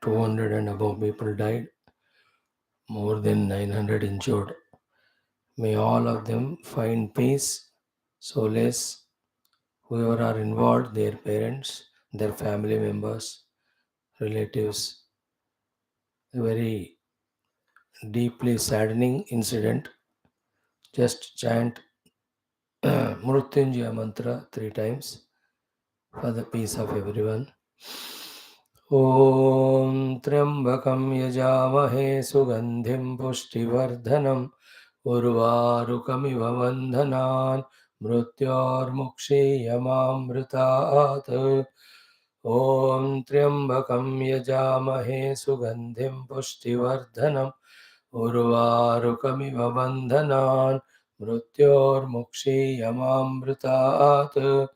200 and above people died, more than 900 injured. May all of them find peace, solace, whoever are involved, their parents, their family members, relatives. A very deeply saddening incident. Just chant Mrutyunjaya mantra 3 times for the peace of everyone. Om Triambakam Yajamahe Sugandhim Pushtivardhanam Urvarukamiv Vandhanan Mrutyarmukshiyamamrutat. Om Triambakam Yajamahe Sugandhim Pushtivardhanam Urvarukamiv Vandhanan Mrutyarmukshiyamamrutat.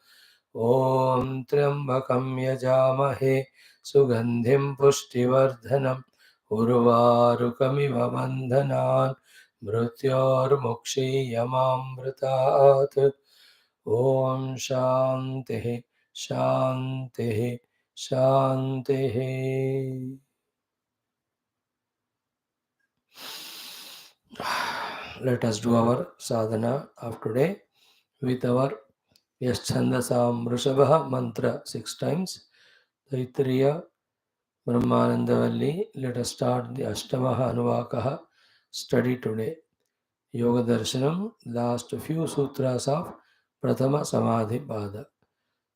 Om Triambakam Yajamahe Sugandhim Pushtivardhanam Urvarukamiva Bandhanan Mrutyarmukshiyamamrutat. Om Shantihi Shantihi Shantihi. Let us do our sadhana of today with our Yaschandasam Vrishabha mantra 6 times. Taittiriya, Brahmananda Valli. Let us start the Ashtamaha Anuvakaha study today. Yoga Darshanam, last few sutras of Prathama Samadhi Pada.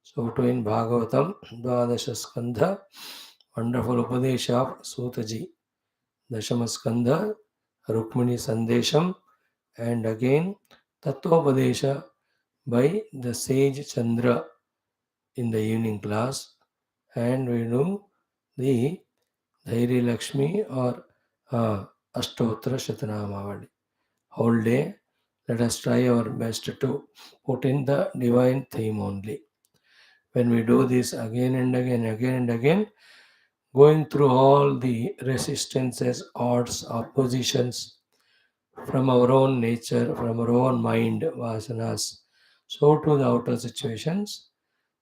So to in Bhagavatam, Dvadasha Skandha, wonderful Upadesha of Sutaji. Dashama Skandha, Rukmini Sandesham, and again Tattvopadesha by the sage Chandra in the evening class, and we do the Dhairi Lakshmi or Ashtotra Shatanamavadi. Whole day, let us try our best to put in the divine theme only. When we do this again and again, going through all the resistances, odds, oppositions from our own nature, from our own mind, vasanas, so to the outer situations,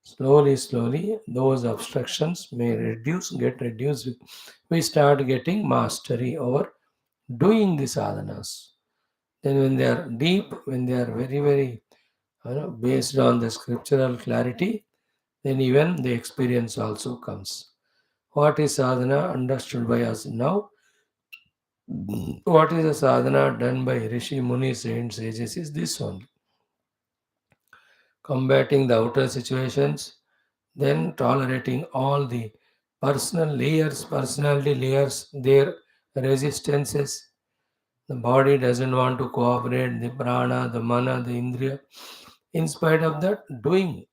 slowly, those obstructions may get reduced. We start getting mastery over doing the sadhanas. Then when they are deep, when they are very, based on the scriptural clarity, then even the experience also comes. What is sadhana understood by us now? What is a sadhana done by Rishi, Muni, saints, sages is this only. Combating the outer situations, then tolerating all the personality layers, their resistances. The body doesn't want to cooperate, the prana, the mana, the indriya. In spite of that, doing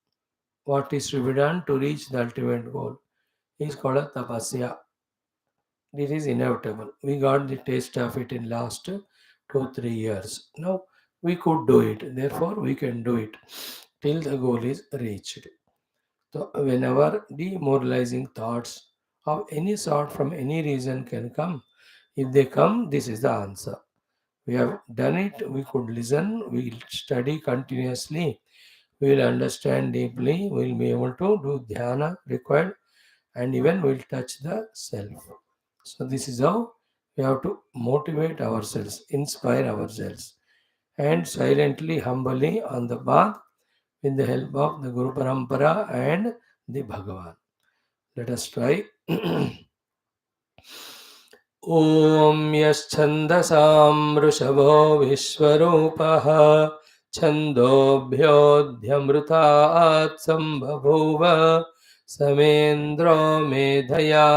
what is to be done to reach the ultimate goal is called a tapasya. It is inevitable. We got the taste of it in last 2-3 years. Now we could do it. Therefore, we can do it till the goal is reached. So whenever demoralizing thoughts of any sort from any reason can come, if they come, this is the answer. We have done it. We could listen. We will study continuously. We will understand deeply. We will be able to do dhyana required, and even we will touch the self. So this is how we have to motivate ourselves, inspire ourselves, and silently, humbly on the path with the help of the Guru Parampara and the Bhagavan. Let us try. ॐ यश्छन्दसां वृषभो विश्वरूपः छन्दोभ्योऽध्यमृतात् सम्बभूव समेन्द्रो मेधया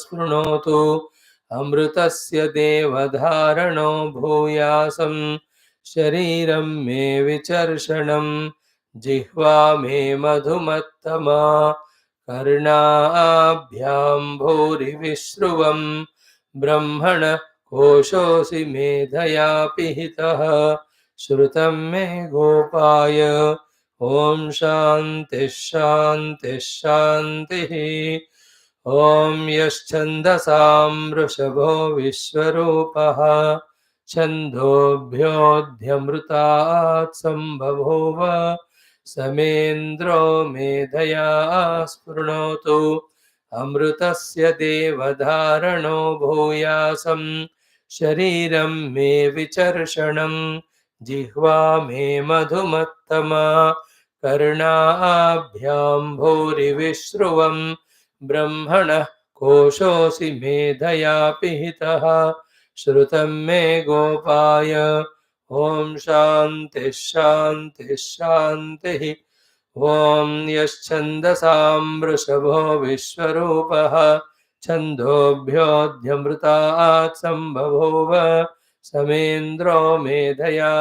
स्पृणोतु अमृतस्य देवधारणो भूयासं शरीरं मे विचर्षणं जिह्वा मे मधुमत्तमा कर्णाभ्यां भूरिविश्रुवम् ब्रह्मण कोशोऽसि मेधया पिहितः श्रुतं मे गोपाय ॐ शान्तिः ॐ यश्छन्दसां वृषभो विश्वरूपः छन्दोभ्योऽध्यमृतात् सम्बभूव समेन्द्रो मेधया स्पृणोतु अमृतस्य देवधारणो भूयासं शरीरं मे विचर्षणं जिह्वा मे मधुमत्तमा कर्णाभ्यां भूरिविश्रुवं ब्रह्मणः कोशोऽसि मेधया पिहितः श्रुतं मे गोपाय ॐ शान्तिः शान्तिः शान्तिः ॐ यश्छन्दसां वृषभो विश्वरूपः छन्दोभ्योऽध्यमृतात् सम्बभूव समेन्द्रो मेधया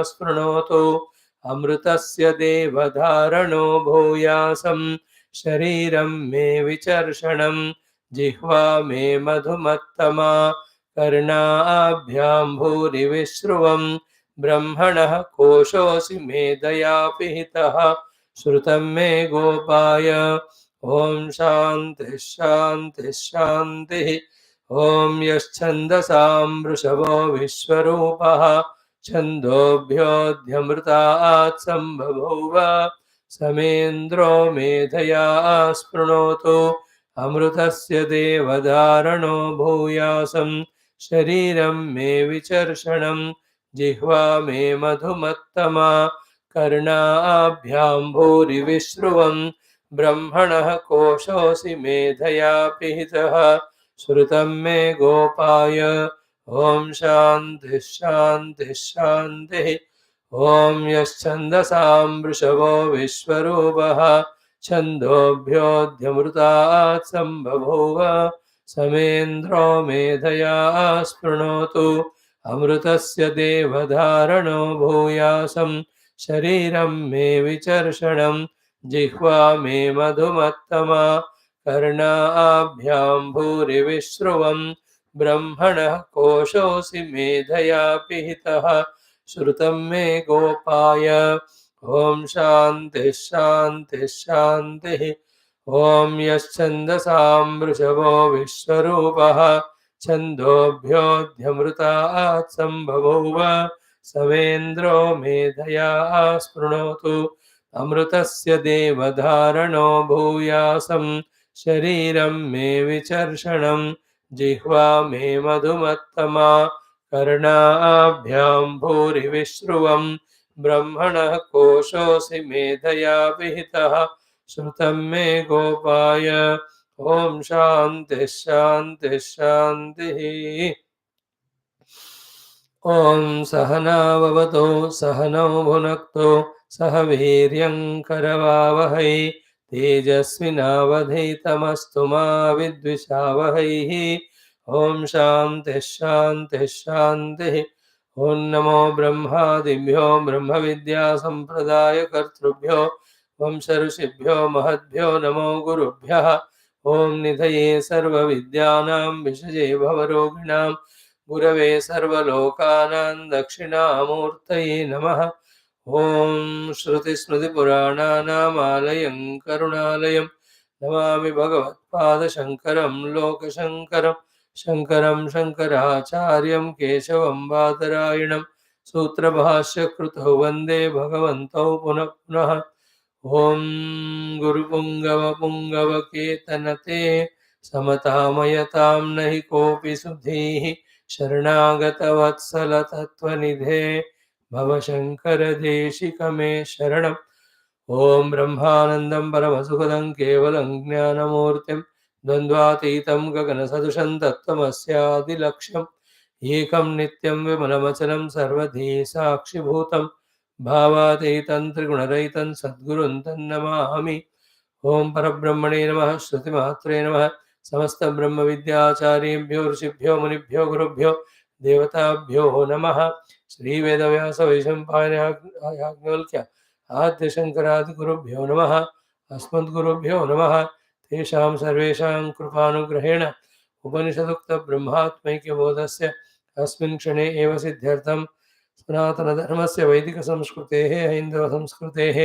स्पृणोतु अमृतस्य देवधारणो भूयासं शरीरं मे विचर्षणं जिह्वा मे मधुमत्तमा कर्णाभ्यां भूरिविश्रुवं ब्रह्मणः कोशोऽसि मेधया पिहितः श्रुतं मे गोपाय ॐ शान्तिः शान्तिः शान्तिः ॐ यश्छन्दसां वृषभो विश्वरूपः छन्दोभ्योऽध्यमृतात् सम्बभूव समेन्द्रो मेधया स्पृणोतु अमृतस्य देवधारणो भूयासं शरीरं मे विचर्षणं जिह्वा मे मधुमत्तमा कर्णाभ्यां भूरिविश्रुवं ब्रह्मणः कोशोऽसि मेधया पिहितः श्रुतं मे गोपाय ॐ शान्तिः शान्तिः शान्तिः ॐ यश्छन्दसां वृषभो विश्वरूपः छन्दोभ्योऽध्यमृतात् सम्बभूव समेन्द्रो मेधया स्पृणोतु अमृतस्य देवधारणो भूयासं शरीरं मे विचर्षणं जिह्वा मे मधुमत्तमा कर्णाभ्यां भूरिविश्रुवं ब्रह्मणः कोशोऽसि मेधया पिहितः श्रुतं मे गोपाय ॐ शान्तिः शान्तिः शान्तिः ॐ यश्छन्दसां वृषभो विश्वरूपः छन्दोभ्योऽध्यमृतात् सम्बभूव समेन्द्रो मेधया स्पृणोतु अमृतस्य देवधारणो भूयासं शरीरं मे विचर्षणं जिह्वा मे मधुमत्तमा कर्णाभ्यां भूरिविश्रुवं ब्रह्मणः कोशोऽसि मेधया पिहितः श्रुतं मे गोपाय ॐ शान्तिः शान्तिः शान्तिः ॐ सहनाववतु सहनौ भुनक्तु सह वीर्यं करवावहै तेजस्विनावधीतमस्तु मा विद्विषावहैः ॐ शान्तिः शान्तिः शान्तिः ॐ नमो ब्रह्मादिभ्यो ब्रह्मविद्यासम्प्रदायकर्तृभ्यो वंशऋषिभ्यो महद्भ्यो नमो गुरुभ्यः ॐ निधये सर्वविद्यानां विषये भवरोगिणां गुरवे सर्वलोकानां दक्षिणामूर्तये नमः ॐ श्रुतिस्मृतिपुराणानामालयं करुणालयं नमामि भगवत्पादशङ्करं लोकशङ्करं शङ्करं शङ्कराचार्यं केशवं बादरायणं सूत्रभाष्यकृतौ वन्दे भगवन्तौ पुनः पुनः ॐ गुरुपुङ्गवपुङ्गवकेतनते समतामयतां नहि कोऽपि सुधीः शरणागतवत्सलतत्त्वनिधे भवशङ्करदेशिकमे शरणम् ॐ ब्रह्मानन्दं परमसुखदं केवलं ज्ञानमूर्तिं द्वन्द्वातीतं गगनसदृशं तत्त्वमस्यादिलक्ष्यम् एकं नित्यं विमलमचलं सर्वधी साक्षिभूतं भावातीतं त्रिगुणरहितं सद्गुरुं तन्नमामि ॐ परब्रह्मणे नमः श्रुतिमात्रे नमः समस्तब्रह्मविद्याचार्येभ्यो ऋषिभ्यो मुनिभ्यो गुरुभ्यो देवताभ्यो नमः श्रीवेदव्यासवैशम्पायनायाज्ञवल्क्य आद्यशङ्करादिगुरुभ्यो नमः अस्मद्गुरुभ्यो नमः तेषां सर्वेषां कृपानुग्रहेण उपनिषदुक्तब्रह्मात्मैक्यबोधस्य अस्मिन् क्षणे एव सिद्ध्यर्थं सनातनधर्मस्य वैदिकसंस्कृतेः हैन्दवसंस्कृतेः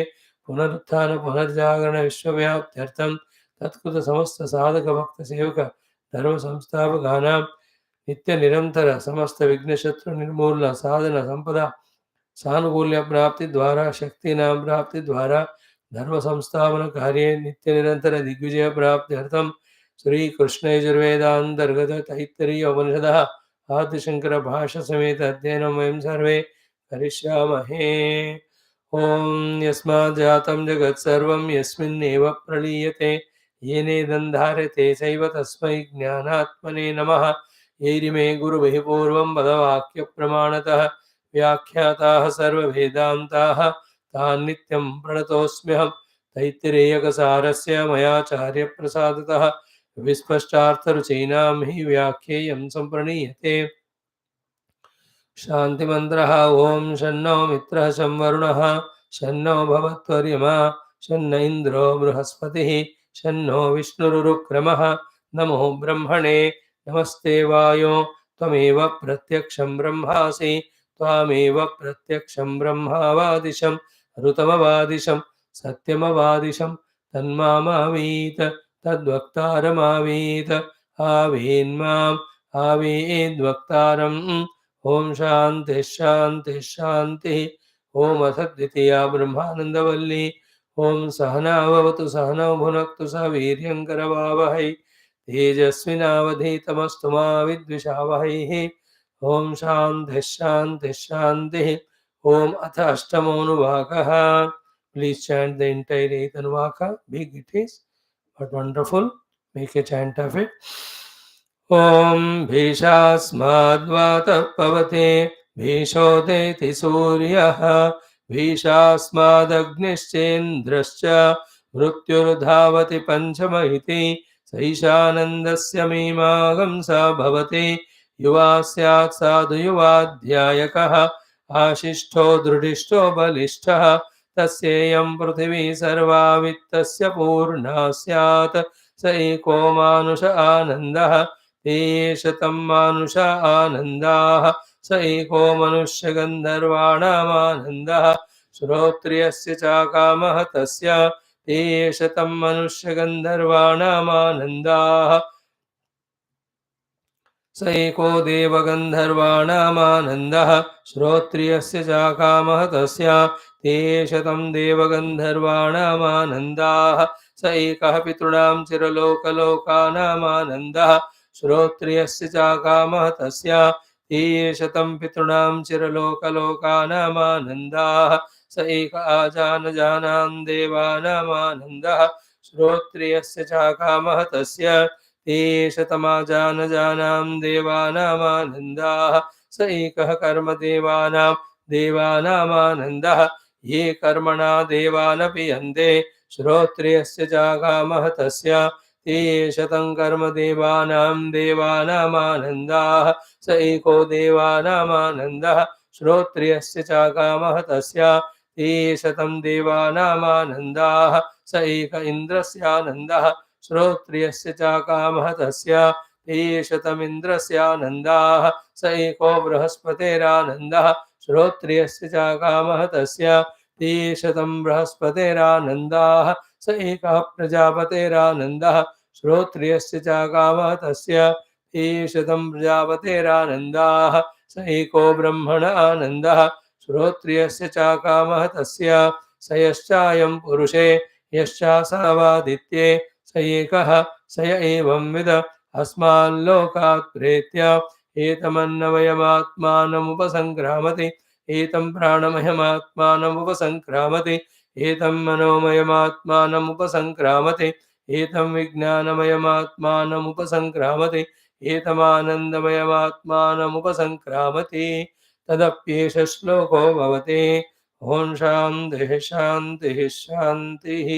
पुनरुत्थानपुनर्जागरणविश्वव्याप्त्यर्थं तत्कृतसमस्तसाधकभक्तसेवक धर्मसंस्थापकानां नित्यनिरन्तर समस्तविघ्नशत्रुनिर्मूलन साधनसम्पदा सानुकूल्यप्राप्तिद्वारा शक्तीनां प्राप्तिद्वारा धर्मसंस्थापनकार्ये नित्यनिरन्तर दिग्विजयप्राप्त्यर्थं श्री कृष्ण यजुर्वेदांतर्गत तैत्तिरीय उपनिषदः आदिशंकर भाष्य समेत अध्ययनं वयं सर्वे करिष्यामहे। ॐ यस्मात् जातं जगत् सर्वं यस्मिन्नेव प्रलीयते येनेदं धार्यते चैव तस्मै ज्ञानात्मने नमः। येरिमे गुरुभिः पूर्वं पदवाक्यप्रमाणतः व्याख्याताः सर्ववेदान्ताः तान् नित्यं प्रणतोऽस्म्यहम्। तैत्तिरेयकसारस्य मयाचार्यप्रसादतः विस्पष्टार्थरुचीनां हि व्याख्येयं सम्प्रणीयते। शान्तिमन्त्रः ॐ शन्नो मित्रः शं वरुणः शन्नो भवत्वर्यमा शन्न इन्द्रो बृहस्पतिः शन्नो विष्णुरुक्रमः। नमो ब्रह्मणे नमस्ते वायो त्वमेव प्रत्यक्षं ब्रह्मासि त्वामेव प्रत्यक्षं ब्रह्मावादिशं ऋतमवादिशं सत्यमवादिशं तन्मामावीत तद्वक्तारमावीत आवेन्माम् आवेद्वक्तारम्। ओम शांति शांति शांति। ओम अथ द्वितीया ब्रह्मानंदवल्ली। ओम सहनावतु सहनौ भुनक्तु सह वीर्यं करवावहै तेजस्विनावधीतमस्तु मा विद्विषावहैः। ओम शांति शांति शांति। ओम अथ अष्टमोऽनुवाकः। Please chant the entire eighth Anuvaka. Big it is, but wonderful. Make a chant of it. ॐ भीषास्माद्वातः पवते भीषोदेति सूर्यः भीषास्मादग्निश्चेन्द्रश्च मृत्युर्धावति पञ्चम इति सैषानन्दस्य मीमांसा भवति युवा स्यात् साधु युवाध्यायकः आशिष्ठो दृढिष्ठो बलिष्ठः तस्येयं पृथिवी सर्वा वित्तस्य पूर्णा स्यात् स एको मानुष आनन्दः तेष तं मानुष आनन्दाः स एको मनुष्यगन्धर्वाणामानन्दः श्रोत्रियस्य च कामः तस्य तेष तं मनुष्यगन्धर्वाणामानन्दाः स एको देवगन्धर्वाणामानन्दः श्रोत्रियस्य च कामः तस्य तेष तं देवगन्धर्वाणामानन्दाः स एकः पितॄणां चिरलोकलोकानामानन्दः श्रोत्रियस्य च कामः तस्य तेष तं पितॄणां चिरलोकलोकानामानन्दाः स एक आजानजानां देवानामानन्दः श्रोत्रियस्य च कामः तस्य तेष तमाजानजानां देवानामानन्दाः स एकः कर्म देवानामानन्दः ये कर्मणा देवानपि यन्ते श्रोत्रियस्य च कामः तस्य तेष तं कर्म देवानामानन्दाः स एको देवानामानन्दः श्रोत्रियस्य च कामः तस्य तेष तं देवानामानन्दाः स एक इन्द्रस्यानन्दः श्रोत्रियस्य च कामः तस्य तेष तमिन्द्रस्यानन्दाः स एको बृहस्पतेरानन्दः श्रोत्रियस्य च कामः तस्य तेष तं बृहस्पतेरानन्दाः स एकः प्रजापतेरानन्दः श्रोत्रियस्य च कामः तस्य तेष तं प्रजापतेरानन्दाः स एको ब्रह्मण आनन्दः श्रोत्रियस्य च कामः तस्य स यश्चायं पुरुषे यश्चासावादित्ये स एकः स य एवं विद अस्माल्लोकात् प्रेत्य एतमन्नवयमात्मानमुपसङ्क्रामति एतं प्राणमयमात्मानमुपसङ्क्रामति एतं मनोमयमात्मानमुपसङ्क्रामति एतं विज्ञानमयमात्मानमुपसङ्क्रामति एतमानन्दमयमात्मानमुपसङ्क्रामति तदप्येष श्लोको भवति। ॐ शान्तिः शान्तिः शान्तिः।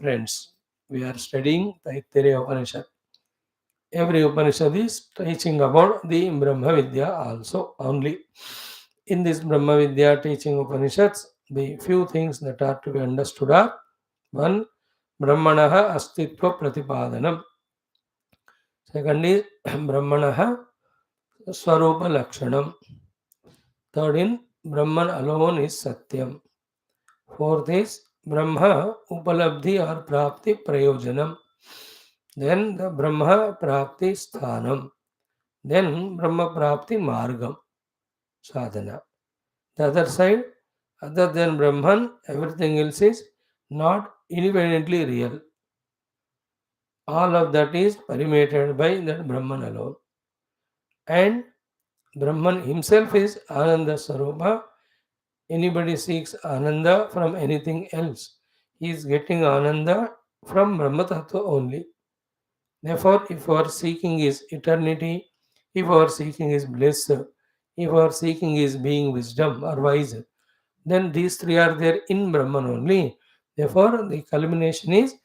Friends, we are studying Taittiriya Upanishad. Every Upanishad is teaching about the Brahma Vidya also only. In this Brahma Vidya teaching Upanishads, the few things that are to be understood are: one, Brahmanaha Astitva Pratipadanam. Second is Brahmanaha Swarupa Lakshanam. Third is Brahman alone is Satyam. Fourth is Brahma Upalabdhi or Prapti Prayojanam. Then the Brahma Prapti Sthanam. Then Brahma Prapti Margam, Sadhana. The other side, other than Brahman, everything else is not independently real. All of that is permeated by that Brahman alone. And Brahman himself is Ananda Sarupa. Anybody seeks Ananda from anything else, he is getting Ananda from Brahma Tattva only. Therefore, if our seeking is eternity, if our seeking is bliss, if our seeking is being wisdom or wise, then these three are there in Brahman only. Therefore, the culmination is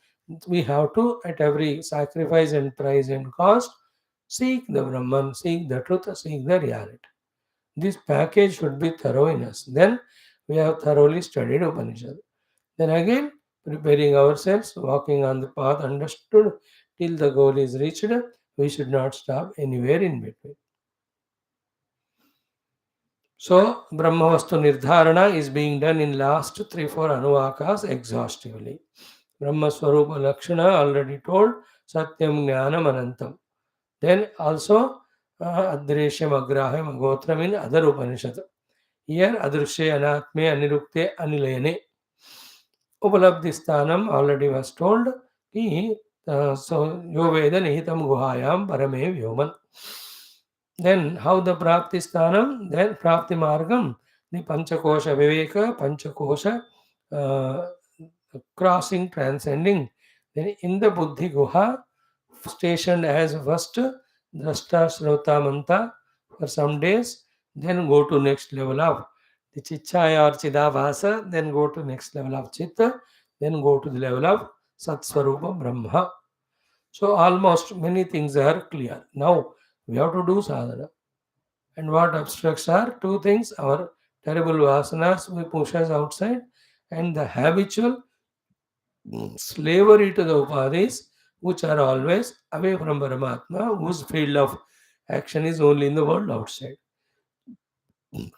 we have to, at every sacrifice and price and cost, seek the Brahman, seek the truth, seek the reality. This package should be thorough in us. Then we have thoroughly studied Upanishad. Then again, preparing ourselves, walking on the path understood till the goal is reached, we should not stop anywhere in between. So, Brahmavastu Nirdharana is being done in last 3-4 Anuvakas exhaustively. Brahma Swarupa Lakshana already told, Satyam Jnanam Anantam. Then also, Adreshyam Agraham Agotram in other Upanishad. Here, Adrushe Anatme Anirukte Anilayane. Upalabdhi Sthanam already was told, ki, so Yo Veda Nihitam Guhayam Parame Vyoman. Then how the Prapti Sthanam, then Prapti Margam, the Panchakosha Viveka, Panchakosha uh, crossing, transcending. Then in the Buddhi Guha, stationed as first Drashta Shrota Manta for some days, then go to next level of the Chichaya or Chidabhasa, then go to next level of Chitta, then go to the level of Satswarupa Brahma. So almost many things are clear. Now we have to do sadhana. And what obstructs are two things: our terrible vasanas we push us outside, and the habitual slavery to the upadhis, which are always away from Paramatma, whose field of action is only in the world outside.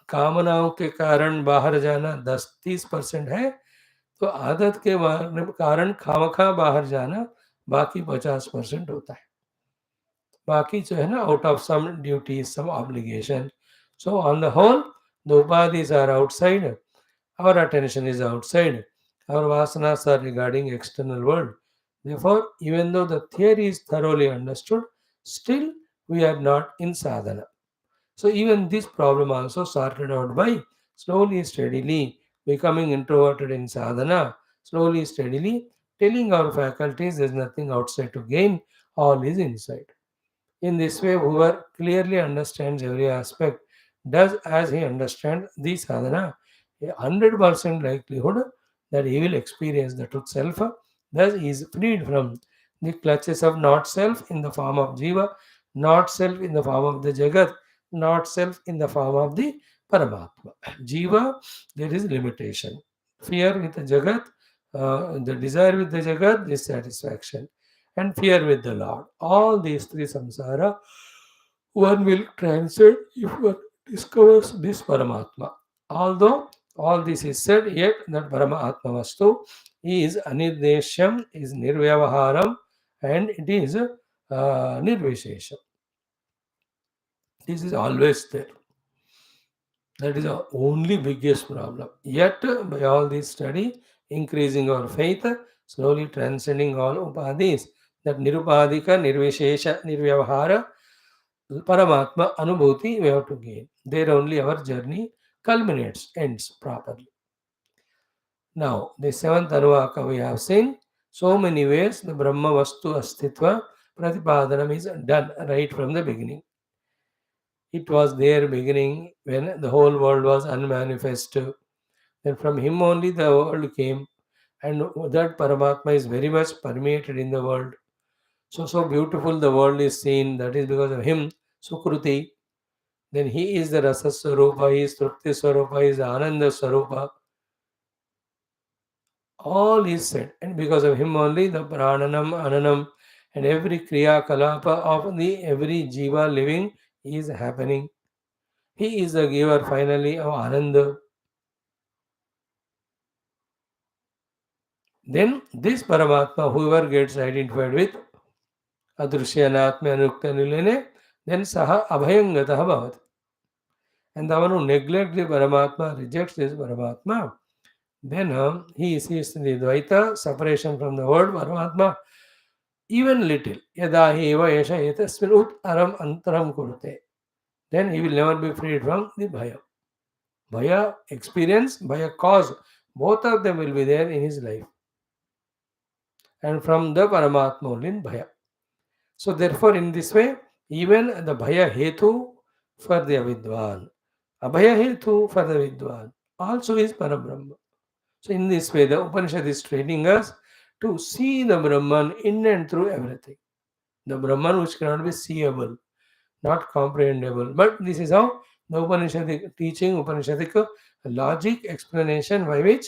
कामनाओं के कारण बाहर जाना 10-30% है, तो आदत के कारण खामखा बाहर जाना बाकी 50% होता है. बाकी जो है ना, out of some duties, some obligation. So on the whole, the upadhis are outside, our attention is outside, our vasanas are regarding external world. Therefore, even though the theory is thoroughly understood, still we are not in sadhana. So even this problem also sorted out by slowly, steadily becoming introverted in sadhana, slowly, steadily telling our faculties there is nothing outside to gain, all is inside. In this way, whoever clearly understands every aspect does as he understands the sadhana, a 100% likelihood that he will experience the truth self. Thus, he is freed from the clutches of not self in the form of jiva, not self in the form of the jagat, not self in the form of the Paramatma. Jiva, there is limitation. Fear with the jagat, the desire with the jagat, dissatisfaction, and fear with the Lord. All these three samsara, one will transcend if one discovers this Paramatma. Although all this is said, yet that Paramatma Vastu is Anirdeshyam, is Nirvyavaharam, and it is Nirvishesham. This is always there. That is our only biggest problem. Yet, by all this study, increasing our faith, slowly transcending all upadhis, that nirupadhika, nirvishesha, nirvyavahara, Paramatma Anubhuti we have to gain. There only our journey culminates, ends properly. Now, the seventh Anuvaka we have seen. So many ways the Brahma Vastu Astitva Pratipadanam is done right from the beginning. It was there beginning when the whole world was unmanifest. Then from him only the world came, and that Paramatma is very much permeated in the world. So beautiful the world is seen, that is because of him, Sukruti. Then he is the Rasa Swarupa, he is Shruti Swarupa, he is Ananda Swarupa. All is said, and because of him only the Prananam, Ananam, and every Kriya Kalapa of the every Jiva living is happening. He is the giver finally of Ananda. Then this Paramatma, whoever gets identified with Adrushyanatma Anukta Nilene, then Saha Abhayangataha Bhavat. And the one who neglects the Paramatma, rejects this Paramatma, then he sees the Dvaita, separation from the word Paramatma, even little. Yada hi eva yesha etasmin ut aram antaram kurte. Then he will never be freed from the bhaya. Bhaya experience, bhaya cause, both of them will be there in his life. And from the Paramatma only in bhaya. So therefore, in this way, even the bhaya hetu for the avidwan, abhaya hetu for the vidwan, also is Parabrahma. So in this way, the Upanishad is training us to see the Brahman in and through everything. The Brahman which cannot be seeable, not comprehensible. But this is how the Upanishadic teaching, Upanishadic logic explanation by which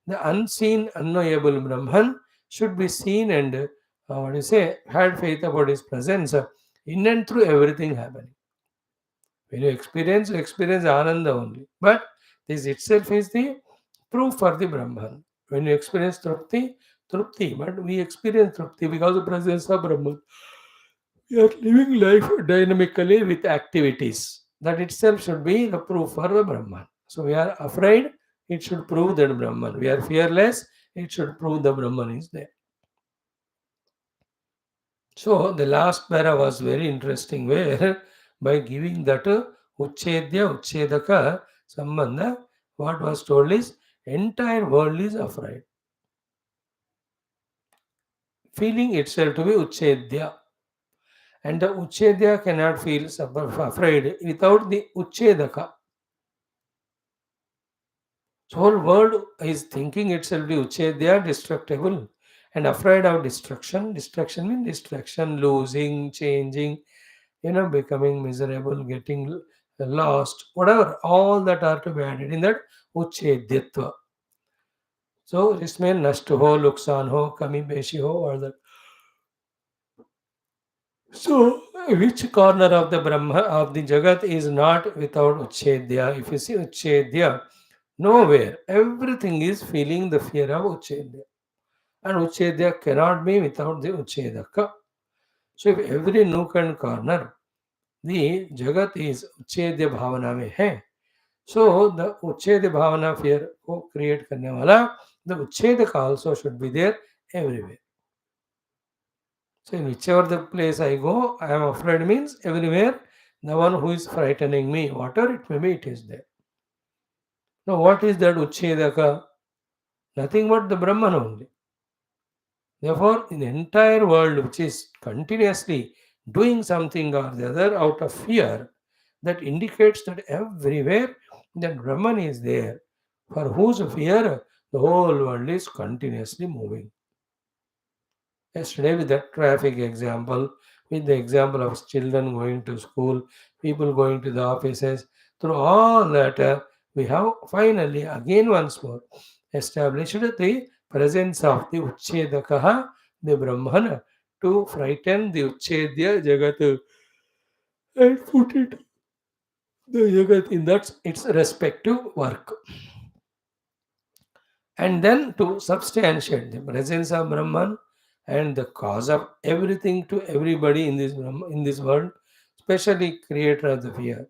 the unseen, unknowable Brahman should be seen and what do you say, had faith about his presence in and through everything happening. When you experience Ananda only. But this itself is the proof for the Brahman. When you experience Trupti, Trupti, but we experience Trupti because of the presence of Brahman. We are living life dynamically with activities. That itself should be the proof for the Brahman. So we are afraid, it should prove that Brahman. We are fearless, it should prove the Brahman is there. So the last para was very interesting where by giving that Uchedya, Uchedaka Sambandha, what was told is entire world is afraid. Feeling itself to be Uchedya. And the Uchedya cannot feel afraid without the Uchedaka. So whole world is thinking itself to be Uchedya, destructible, and afraid of destruction. Destruction means destruction, losing, changing, becoming miserable, getting lost, whatever, all that are to be added in that Ucheditva. So this means nast ho, luksan ho, kami beshi ho, or that. So which corner of the Brahma of the Jagat is not without Uchedya? If you see Uchedya, nowhere, everything is feeling the fear of Uchedya. And Uchedya cannot be without the Uchedaka. So if every nook and corner, the Jagat is Uchedya Bhavana mein hai. So the Uchedya Bhavana fear को create करने वाला, the Uchedaka also should be there everywhere. So in whichever the place I go, I am afraid means everywhere the one who is frightening me, whatever it may be, it is there. Now what is that Uchedaka? Nothing but the Brahman only. Therefore, in the entire world which is continuously doing something or the other out of fear, that indicates that everywhere that Brahman is there, for whose fear the whole world is continuously moving. Yesterday, with that traffic example, with the example of children going to school, people going to the offices, through all that, we have finally, again once more, established the presence of the Uchedakaha, the Brahman, to frighten the Uchedya Jagat and put it the Jagat in that its respective work. And then to substantiate the presence of Brahman and the cause of everything to everybody in in this world, especially creator of the fear.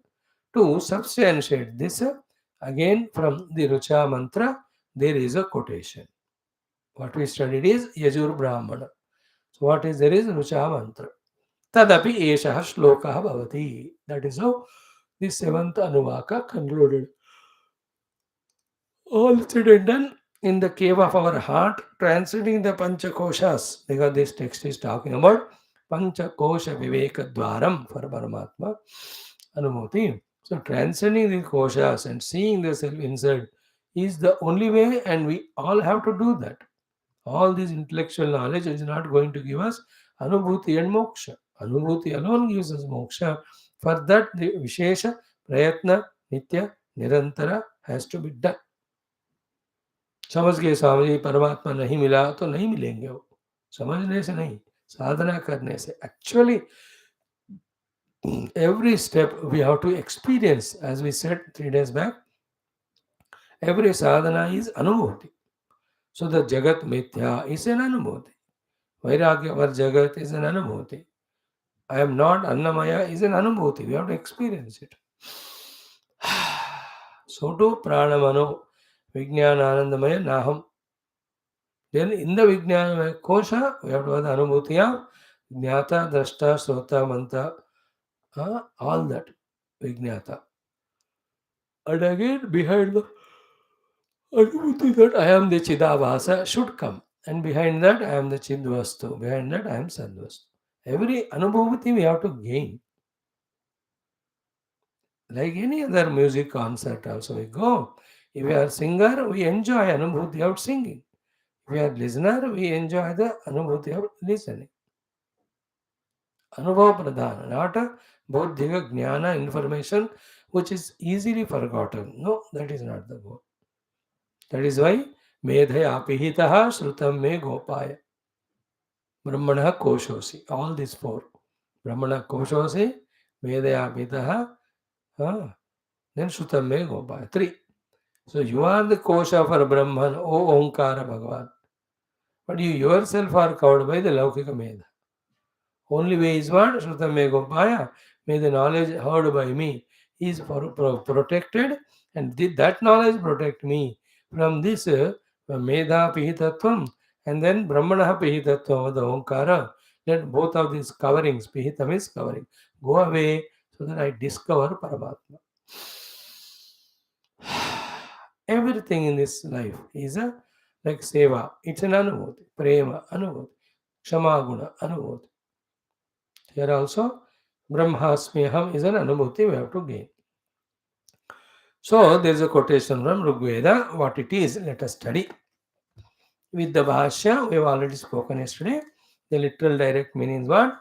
To substantiate this, again from the Rucha mantra, there is a quotation. What we studied is Yajur Brahmana. So what is there is Rucha mantra. Tadapi Esha Shloka Bhavati. That is how the seventh Anuvaka concluded. All said and done in the cave of our heart, transcending the Panchakoshas, because this text is talking about Panchakosha Viveka Dwaram for Paramatma Anumoti. So, transcending the koshas and seeing the self inside is the only way, and we all have to do that. All this intellectual knowledge is not going to give us Anubhuti and Moksha. Anubhuti alone gives us Moksha. For that, the Vishesha Prayatna Nitya Nirantara has to be done. समझ गए स्वामी जी परमात्मा नहीं मिला तो नहीं मिलेंगे वो समझने से नहीं साधना करने से actually every step we have to experience as we said 3 days back every sadhana is anubhuti so the jagat mithya is an anubhuti vairagya var jagat is an anubhuti I am not annamaya is an anubhuti we have to experience it so too pranamano vijnana anandamaya naham. Then in the Vijnana Kosha, we have to have the Anubhuti of Jnata, Drashta, Shrota, Manta, all that. Vijnata. And again, behind the Anubhuti that I am the Chidavasa should come. And behind that, I am the Chidvastu. Behind that, I am Sadvastu. Every Anubhuti we have to gain. Like any other music concert also we go. If we are singer, we enjoy Anubhuti of singing. If we are listener, we enjoy the Anubhuti of listening. Anubhav Pradhana, not a Bodhiga Jnana information which is easily forgotten. No, that is not the goal. That is why Medhaya Apihitaha Shrutam Me Gopaya. Brahmana Koshosi. All these four. Brahmana Koshosi, Medhaya Apihitaha, then Shrutam Me Gopaya. Three. So you are the Kosha for Brahman, O Omkara Bhagavan. But you yourself are covered by the Laukika Medha. Only way is what? Shrutam Me Gopaya. May the knowledge heard by me is protected, and that knowledge protect me from this Medha Pihitatvam and then Brahmana Pihitatvam of the Omkara. Let both of these coverings, Pihitam is covering, go away so that I discover Paramatma. Everything in this life is a like seva. It's an anubhuti, prema, anubhuti, kshamaguna, anubhuti. Here also, Brahmasmiham is an anubhuti we have to gain. So, there is a quotation from Rigveda. What it is, let us study. With the Bhashyam, we have already spoken yesterday. The literal direct meaning is what?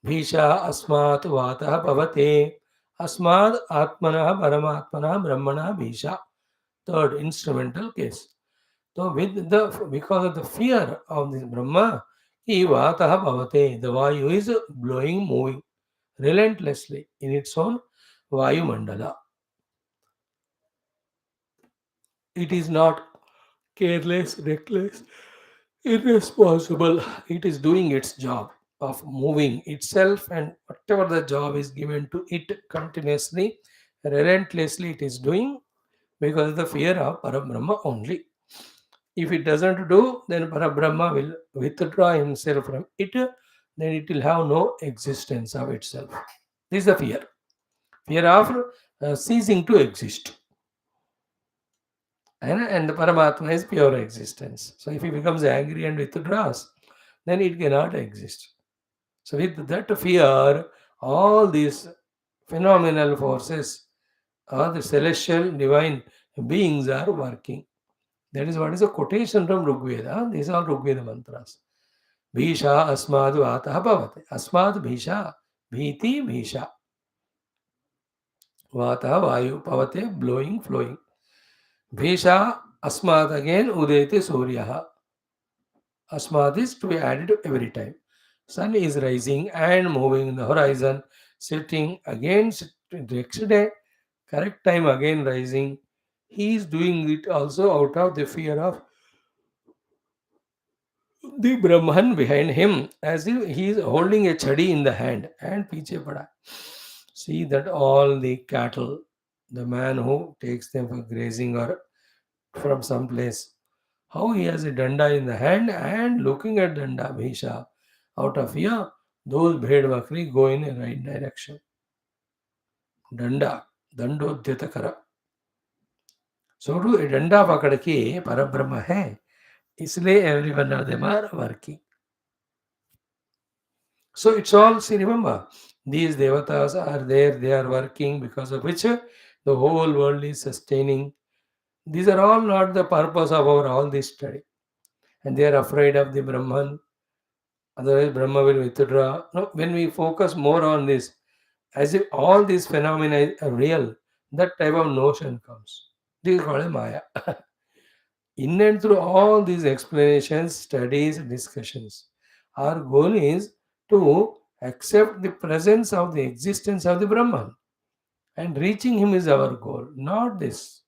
Bhisha asmat vatah bhavate asmad atmanah paramatmanah brahmanah bhisha. Third instrumental case. So, because of the fear of this Brahma, he vatah bhavate, the Vayu is blowing, moving relentlessly in its own Vayu Mandala. It is not careless, reckless, irresponsible. It is doing its job of moving itself, and whatever the job is given to it continuously, relentlessly, it is doing because of the fear of Parabrahma only. If it doesn't do, then Parabrahma will withdraw himself from it, then it will have no existence of itself. This is the fear. Fear of ceasing to exist. And the Paramatma is pure existence. So if he becomes angry and withdraws, then it cannot exist. So with that fear, all these phenomenal forces, all the celestial divine beings are working. That is what is a quotation from Rigveda. These are Rigveda mantras. Bhisha asmad vatah bhavate. Asmad bhisha. Bhiti bhisha. Vatah vayu pavate, blowing, flowing. Bhisha asmad again udete suryaha. Asmad is to be added every time. Sun is rising and moving in the horizon, setting again next day, correct time again rising. He is doing it also out of the fear of the Brahman behind him, as if he is holding a chadi in the hand and piche pada. See that all the cattle, the man who takes them for grazing or from some place, how he has a danda in the hand and looking at danda bhisha out of fear, those bhed bakri go in a right direction. Danda, dandodhyatakara. So do a danda pakad ke parabrahma hai. इसलिए every one of them are working. So it's all, see, remember, these devatas are there, they are working, because of which the whole world is sustaining. These are all not the purpose of our all this study. And they are afraid of the Brahman. Otherwise, Brahma will withdraw. No, when we focus more on this, as if all these phenomena are real, that type of notion comes. This is called a Maya. In and through all these explanations, studies, discussions, our goal is to accept the presence of the existence of the Brahman, and reaching him is our goal, not this.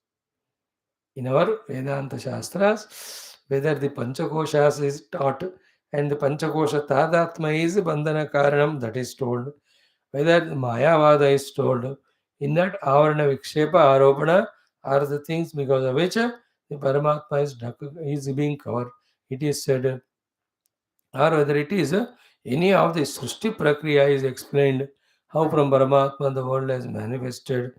In our Vedanta Shastras, whether the Panchakoshas is taught and the Panchakosha Tadatma is Bandhana Karanam, that is told, whether the Mayavada is told, in that Avarana Vikshepa Aropana are the things because of which the Paramatma is being covered. It is said, or whether it is Any of the Srishti Prakriya is explained how from Paramatma the world has manifested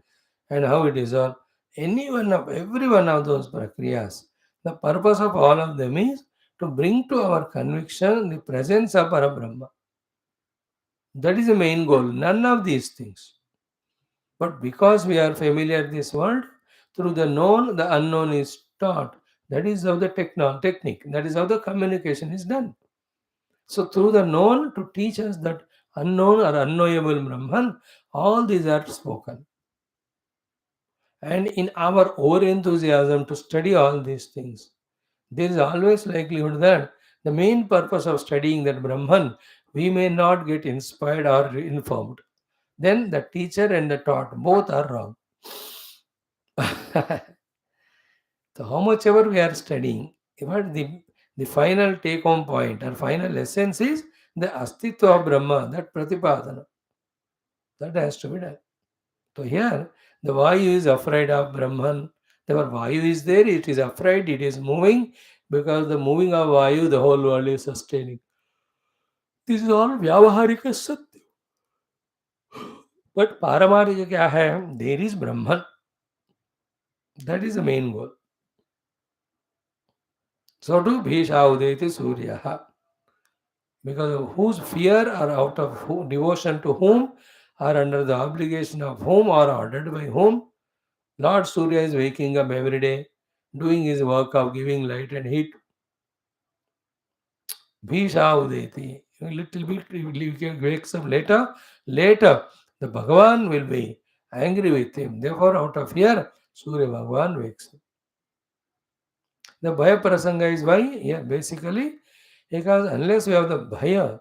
and how it is all. Every one of those Prakriyas, the purpose of all of them is to bring to our conviction the presence of Parabrahma. That is the main goal. None of these things. But because we are familiar with this world, through the known, the unknown is taught. That is how the technique, that is how the communication is done. So through the known to teach us that unknown or unknowable Brahman, all these are spoken. And in our over enthusiasm to study all these things, there is always likelihood that the main purpose of studying that Brahman, we may not get inspired or informed. Then the teacher and the taught both are wrong. So how much ever we are studying, but the final take home point or final essence is the astitva of Brahma, that pratipadana. That has to be done. So here, the Vayu is afraid of Brahman. The Vayu is there, it is afraid, it is moving, because the moving of Vayu, the whole world is sustaining. This is all Vyavaharika Satya. But Paramarika kya hai? There is Brahman. That is the main goal. So to Bhisha Udeti Surya. Because of whose fear or out of devotion to whom or under the obligation of whom or ordered by whom, Lord Surya is waking up every day, doing his work of giving light and heat. Bhisha Udeti. A little bit he wakes up later the Bhagavan will be angry with him. Therefore, out of fear, Surya Bhagavan wakes up. The Bhaya Prasanga is why? Yeah, basically, because unless we have the Bhaya,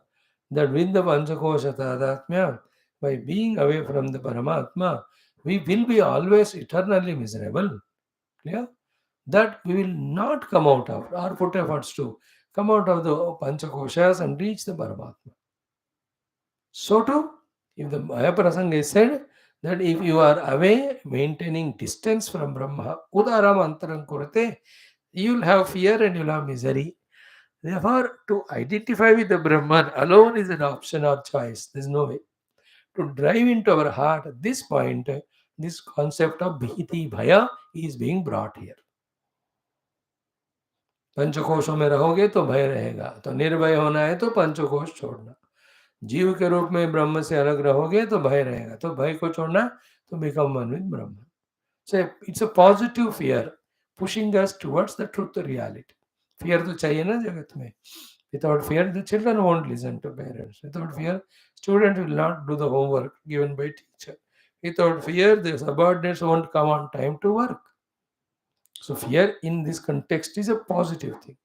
that with the Panchakosha Tadatmya, by being away from the Paramatma, we will be always eternally miserable. Clear? That we will not come out of, or put efforts to come out of the Panchakoshas and reach the Paramatma. So too, if the Maya Prasanga is said that if you are away, maintaining distance from Brahma, Udaram Antaram Kurate, you will have fear and you will have misery. Therefore, to identify with the Brahman alone is an option or choice. There is no way. To drive into our heart at this point, this concept of Bhiti Bhaya is being brought here. पंचकोशों में रहोगे तो भय रहेगा, तो निर्भय होना है तो पंचकोश छोड़ना. जीव के रूप में ब्रह्म से अलग रहोगे तो भय रहेगा, तो भय को छोड़ना, तो become one with Brahma. So it's a positive fear pushing us towards the truth reality. Fear तो चाहिए ना जगत में. Without fear, the children won't listen to parents. Without fear, student will not do the homework given by teacher. Without fear, the subordinates won't come on time to work. So fear in this context is a positive thing.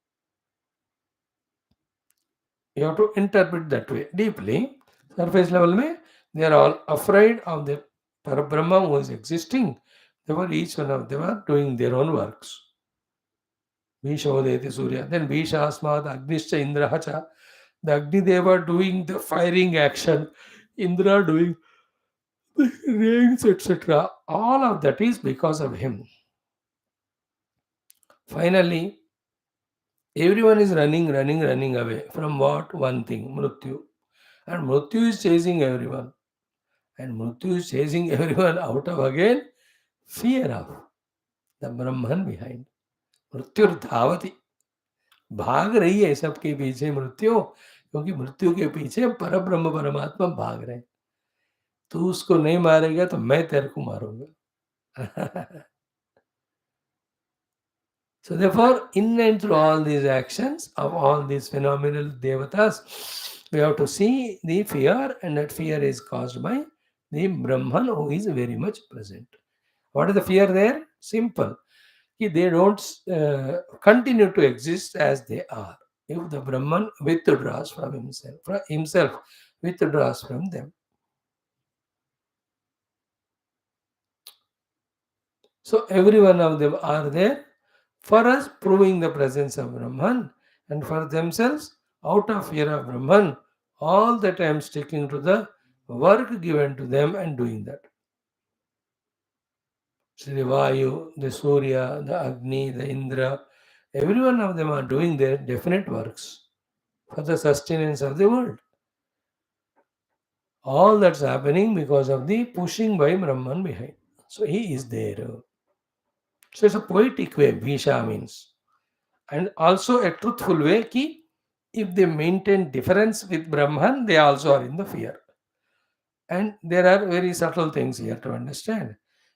You have to interpret that way deeply. Surface level mein, they are all afraid of the Parabrahma who is existing. Therefore, each one of them are doing their own works. Vishodeti Surya. Then Visha Asmat Agnischa Indrahacha. The Agni Deva doing the firing action. Indra doing the rings, etc. All of that is because of him. Finally, everyone is running away from what? One thing, Mrityu. And Mrityu is chasing everyone. And Mrityu is chasing everyone out of again fear of the Brahman behind. मृत्यु धावती, भाग रही है सबके पीछे मृत्यु, क्योंकि मृत्यु के पीछे परब्रह्म परमात्मा भाग रहे हैं. तू उसको नहीं मारेगा तो मैं तेरे को मारूंगा. So therefore, in and through all these actions of all these phenomenal devatas, we have to see the fear, and that fear is caused by the Brahman who is very much present. What is the fear there? Simple. They don't continue to exist as they are. If the Brahman withdraws from himself withdraws from them. So every one of them are there for us, proving the presence of Brahman, and for themselves, out of fear of Brahman, all the time sticking to the work given to them and doing that. So the Vayu, the Surya, the Agni, the Indra, every one of them are doing their definite works for the sustenance of the world. All that's happening because of the pushing by Brahman behind. So he is there. So it's a poetic way, Bhisha means. And also a truthful way, ki if they maintain difference with Brahman, they also are in the fear. And there are very subtle things here to understand.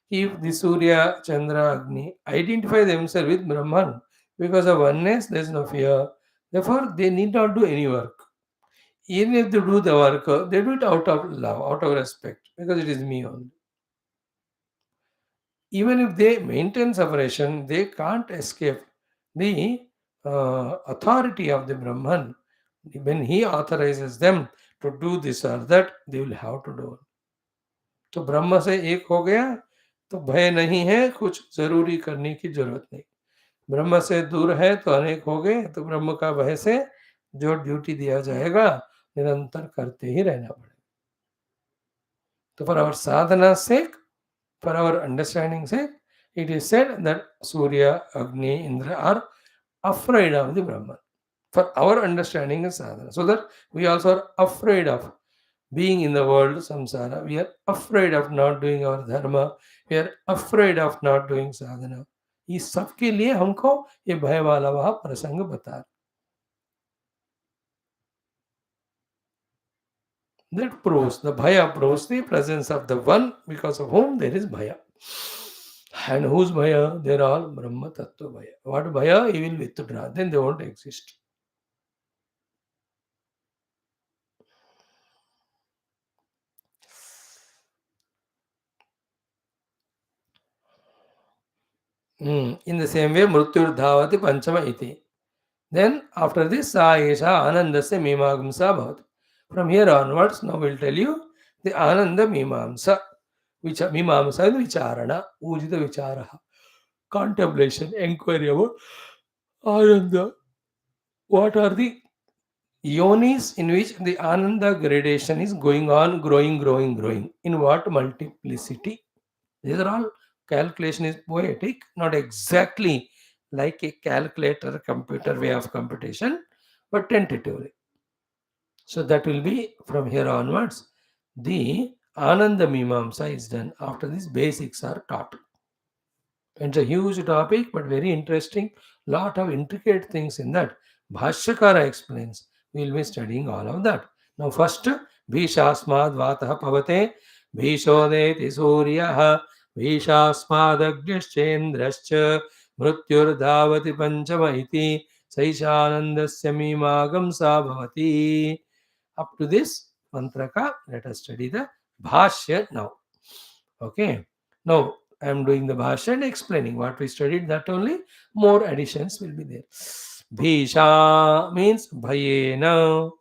If the Surya, Chandra, Agni identify themselves with Brahman, because of oneness, there is no fear. Therefore, they need not do any work. Even if they do the work, they do it out of love, out of respect, because it is me only. Even if they maintain separation, they can't escape the authority of the Brahman. When he authorizes them to do this or that, they will have to do. तो ब्रह्म से एक हो गया तो भय नहीं है, कुछ जरूरी करने की जरूरत नहीं। ब्रह्म से दूर है तो अनेक हो गए, तो ब्रह्म का भय से जो ड्यूटी दिया जाएगा निरंतर करते ही रहना पड़ेगा। तो for our sadhana sake, for our understanding sake, it is said that Surya, Agni, Indra are afraid of the Brahman. For our understanding is sadhana. So that we also are afraid of being in the world samsara. We are afraid of not doing our dharma. We are afraid of not doing sadhana. इस सब के लिए हमको ये भय वाला वह प्रसंग बता रहा। That proves, the bhaya proves the presence of the one because of whom there is bhaya. And whose bhaya? They're all Brahma Tattva bhaya. What bhaya? He will withdraw. Then they won't exist. In the same way, Mrityur Dhavati Panchama iti. Then after this, Sa Esha Anandasya Mimamsa Bhavati. From here onwards, now we'll tell you the Ananda Mimamsa. Which Mimamsa is Vicharana, Ujita Vicharaha. Contemplation, inquiry about Ananda. What are the yonis in which the Ananda gradation is going on, growing. In what multiplicity? These are all calculation is poetic, not exactly like a calculator computer way of computation, but tentatively. So that will be from here onwards. The Ananda Mimamsa is done after these basics are taught. It's a huge topic, but very interesting. Lot of intricate things in that. Bhashyakara explains. We will be studying all of that. Now, first, Bhishasmad Vatah Pavate, Bhishodeti Suryaha, Bhishasmadagnyascendrascha, Mrityur Dhavati Panchama iti, Saishanandasya Mimagam Sabhavati. Up to this mantraka, let us study the Bhashya now. Okay. Now, I am doing the bhasha and explaining what we studied, that only more additions will be there. Bhisha means bhayena.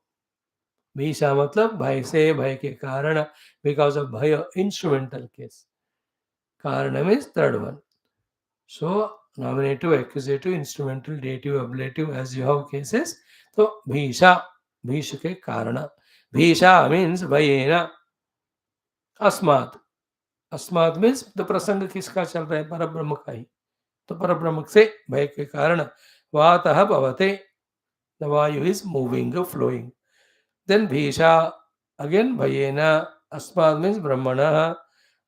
Bhisha matlab bhay se, bhay ke karana, because of bhaya, instrumental case. Karana means third one. So, nominative, accusative, instrumental, dative, ablative, as you have cases. So, bhisha, bhisha ke karana. Bhisha means bhayena, asmat. अस्मात् means तो प्रसंग किसका चल रहा है? परब्रह्म का ही। तो परब्रह्म से भय के कारण वातः भवते, the Vayu is moving, flowing. Then भीषा अगेन भयेन, अस्मात् मीन्स ब्रह्मणः,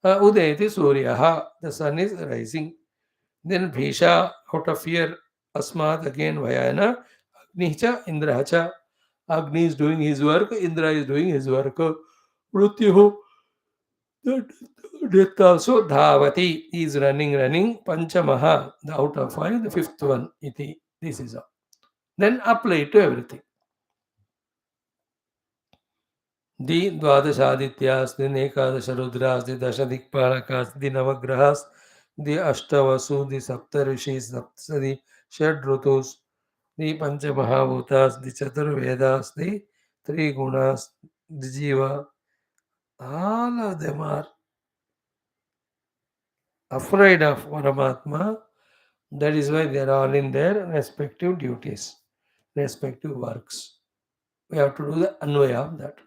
उदयति सूर्यः, the sun is rising. Then भीषा आउट ऑफ फियर, अस्मात् अगेन भयेन, अग्नि च इंद्रः च, Agni is doing his work, Indra is doing his work. मृत्यु, death also, dhavati is running. Panchamaha, the out of five, the fifth one, iti. This is all. Then apply it to everything. The Dvadashadityas, the Ekadasha Rudras, the Dashadikpalakas, the Navagrahas, the Ashtavasu, the Saptarishis, the Shadrutus, the Panchamahabhutas, the Chaturvedas, the three gunas, the Jiva, all of them are afraid of Paramatma. That is why they are all in their respective duties, respective works. We have to do the anvaya of that.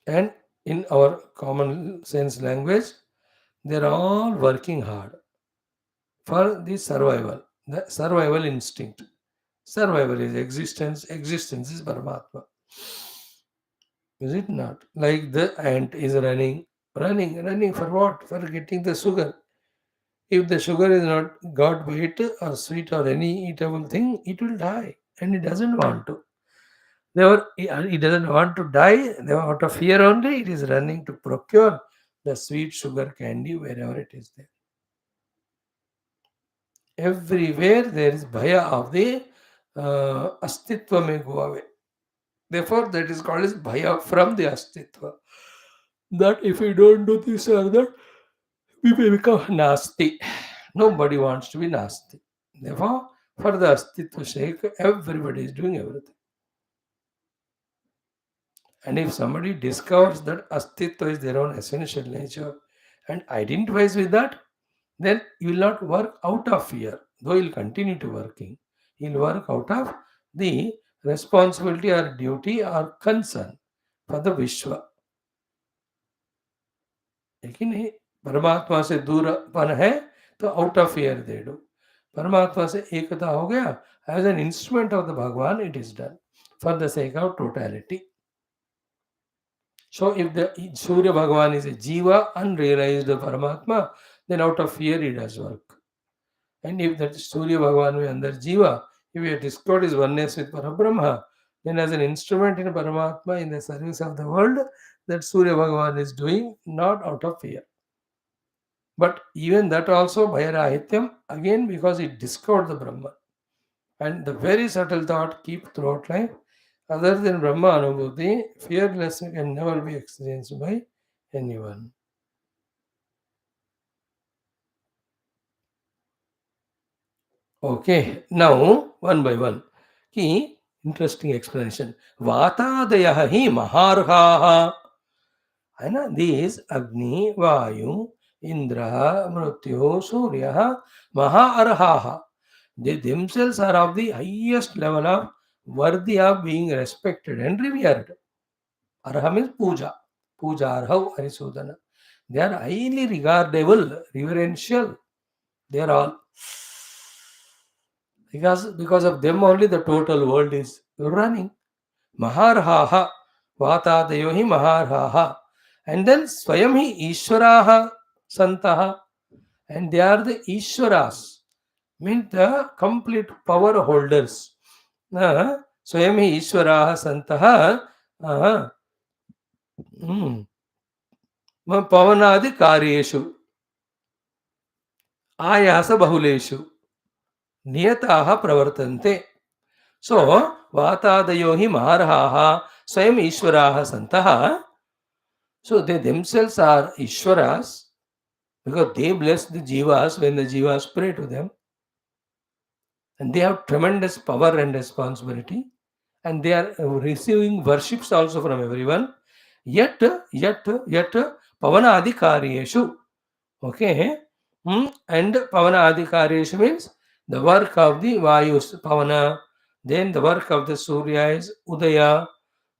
And in our common sense language, they are all working hard for the survival instinct. Survival is existence, existence is Paramatma. Is it not? Like the ant is running for what? For getting the sugar. If the sugar is not got weight or sweet or any eatable thing, it will die. And it doesn't want to. Therefore, it doesn't want to die. Therefore, out of fear only, it is running to procure the sweet sugar candy wherever it is there. Everywhere there is bhaya of the astitva may go away. Therefore, that is called as bhaya from the astitva. That if we don't do this or that, we may become nasty. Nobody wants to be nasty. Therefore, for the astitva sake, everybody is doing everything. And if somebody discovers that astitva is their own essential nature and identifies with that, then you will not work out of fear, though you will continue to working. You will work out of the responsibility or duty or concern for the Vishwa. लेकिन ये परमात्मा से दूरपन है तो out of fear they do परमात्मा से एकता हो गया as an instrument of the Bhagwan it is done for the sake of totality so if the Surya Bhagavan is a jiva unrealized Paramatma then out of fear he does work and if that Surya Bhagavan is under jiva if he has discovered his oneness with Parabrahma then as an instrument in Paramatma in the service of the world that Surya Bhagavan is doing not out of fear. But even that also, Bhairahityam, again because it discovered the Brahman. And the very subtle thought keep throughout life. Other than Brahma Anubhuti, fearlessness can never be experienced by anyone. Okay, now one by one. Key interesting explanation. Vatadayaha hi maharhaha. These Agni, Vayu, Indra, Mrityu, Surya, Mahaarhaha. They themselves are of the highest level of worthy of being respected and revered. Arha means puja. Puja arhav arisudana. They are highly regardable, reverential. They are all. Because of them only the total world is running. Maharhaha. Vatadayo hi maharhaha. And then Swayam hi Ishwaraha Santaha. And they are the Ishwaras. Means the complete power holders. Swayam hi Ishwaraha Santaha. Pavanadi Karyeshu. Ayasa Bahuleshu. Niyataha Pravartante. So, Vatadayo hi Maharhaha Swayam Ishwaraha Santaha. So they themselves are Ishwaras because they bless the Jivas when the Jivas pray to them. And they have tremendous power and responsibility. And they are receiving worships also from everyone. Yet, Pavana Adhikaryeshu. Okay. And Pavana Adhikaryeshu means the work of the Vayus, Pavana. Then the work of the Surya is Udaya.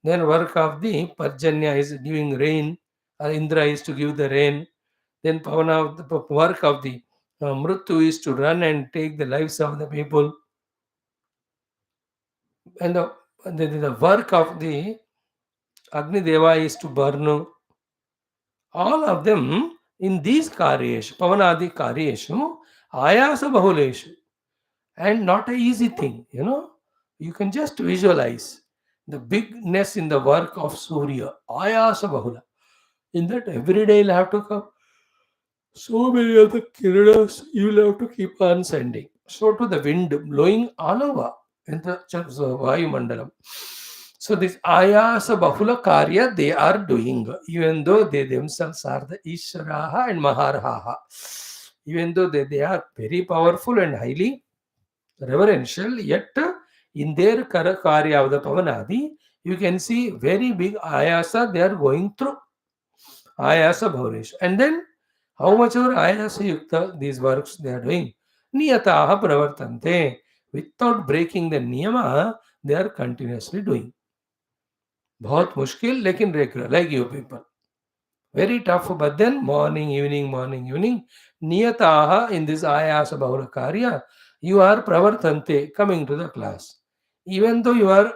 Then work of the Parjanya is giving rain. Indra is to give the rain. Then Pavana, the work of the Mrityu is to run and take the lives of the people. And the work of the Agni Deva is to burn. All of them in these Karyeshu, Pavanadi Karyeshu, Ayasa Bahuleshu. And not an easy thing, You can just visualize the bigness in the work of Surya, Ayasa Bahula. In that every day you'll have to come. So many of the Kiranas you will have to keep on sending. So to the wind blowing all over in the Vayu Mandalam. So this Ayasa Bahula Karya they are doing, even though they themselves are the Ishwaraha and Maharhaha. Even though they are very powerful and highly reverential, yet in their Karya of the Pavanadi, you can see very big Ayasa they are going through. Ayasa Bhaurish. And then how much ever Ayasa Yukta these works they are doing. Niyataha Pravartante. Without breaking the Niyama, they are continuously doing. बहुत मुश्किल लेकिन regular, like you people. Very tough, but then morning, evening, niyataha in this ayasa bahula karya, You are pravartante, coming to the class. Even though you are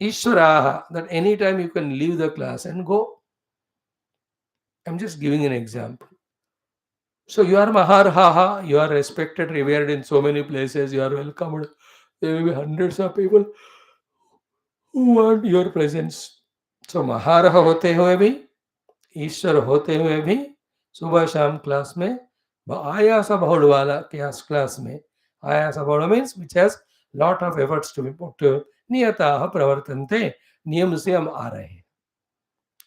Ishwaraha, that anytime you can leave the class and go. I'm just giving an example. So you are Maharhaha, you are respected, revered in so many places, you are welcomed. There will be hundreds of people who want your presence. So Maharaha होते हुए भी, ईश्वर होते हुए भी, सुबह शाम class में, आयास बहुल वाला क्लास में, आयास बहुल means which has lot of efforts to be put to, नियताः प्रवर्तन्ते, नियम से हम आ रहे हैं.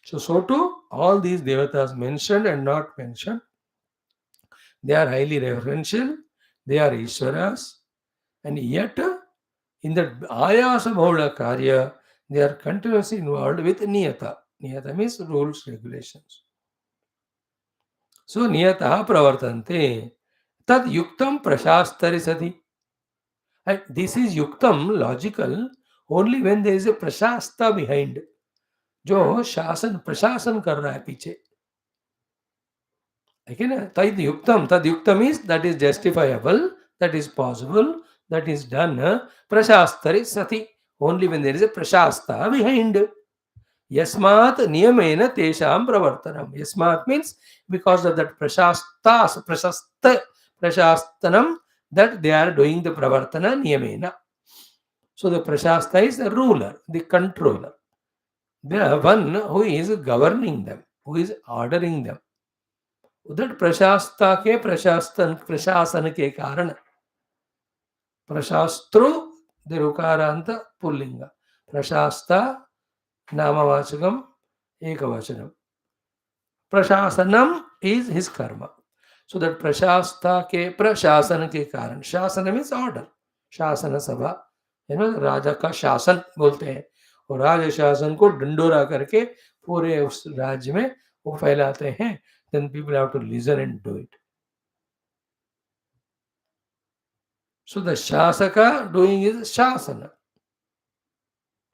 So too, all these devatas mentioned and not mentioned, they are highly reverential, they are Ishwaras, and yet in the ayasa bhaula karya, they are continuously involved with niyata. Niyata means rules, regulations. So niyataha pravartante, tad yuktam prashastari sati. And this is yuktam, logical, only when there is a prashasta behind. जो शासन प्रशासन कर रहा है पीछे, है ना. तद युक्तम is that is justifiable, that is possible, that is done. प्रशास्तरि सति, only when there is a प्रशास्ता बिहाइंड. यस्मात् नियमेन तेषां प्रवर्तनम. यस्मात् मीन्स बिकॉज ऑफ दैट प्रशास्ता, प्रशस्त प्रशास्तनम, that they are doing the pravartana niyamena. So the prashasta is the ruler, the controller, the one who is governing them, who is ordering them. उधर प्रशास्ता के प्रशासन के कारण, प्रशास्त्रु दिरुकारांत पुल्लिंग, प्रशास्ता नामवाचकम एकवचनम, प्रशासनम is his karma. So that प्रशास्ता के प्रशासन के कारण, शासन मीन्स ऑर्डर, शासन सभा, राजा का शासन बोलते हैं, और राज शासन को डंडोरा करके पूरे उस राज्य में वो फैलाते हैं. Then people have to listen and do it. So the Shasaka doing is Shasana.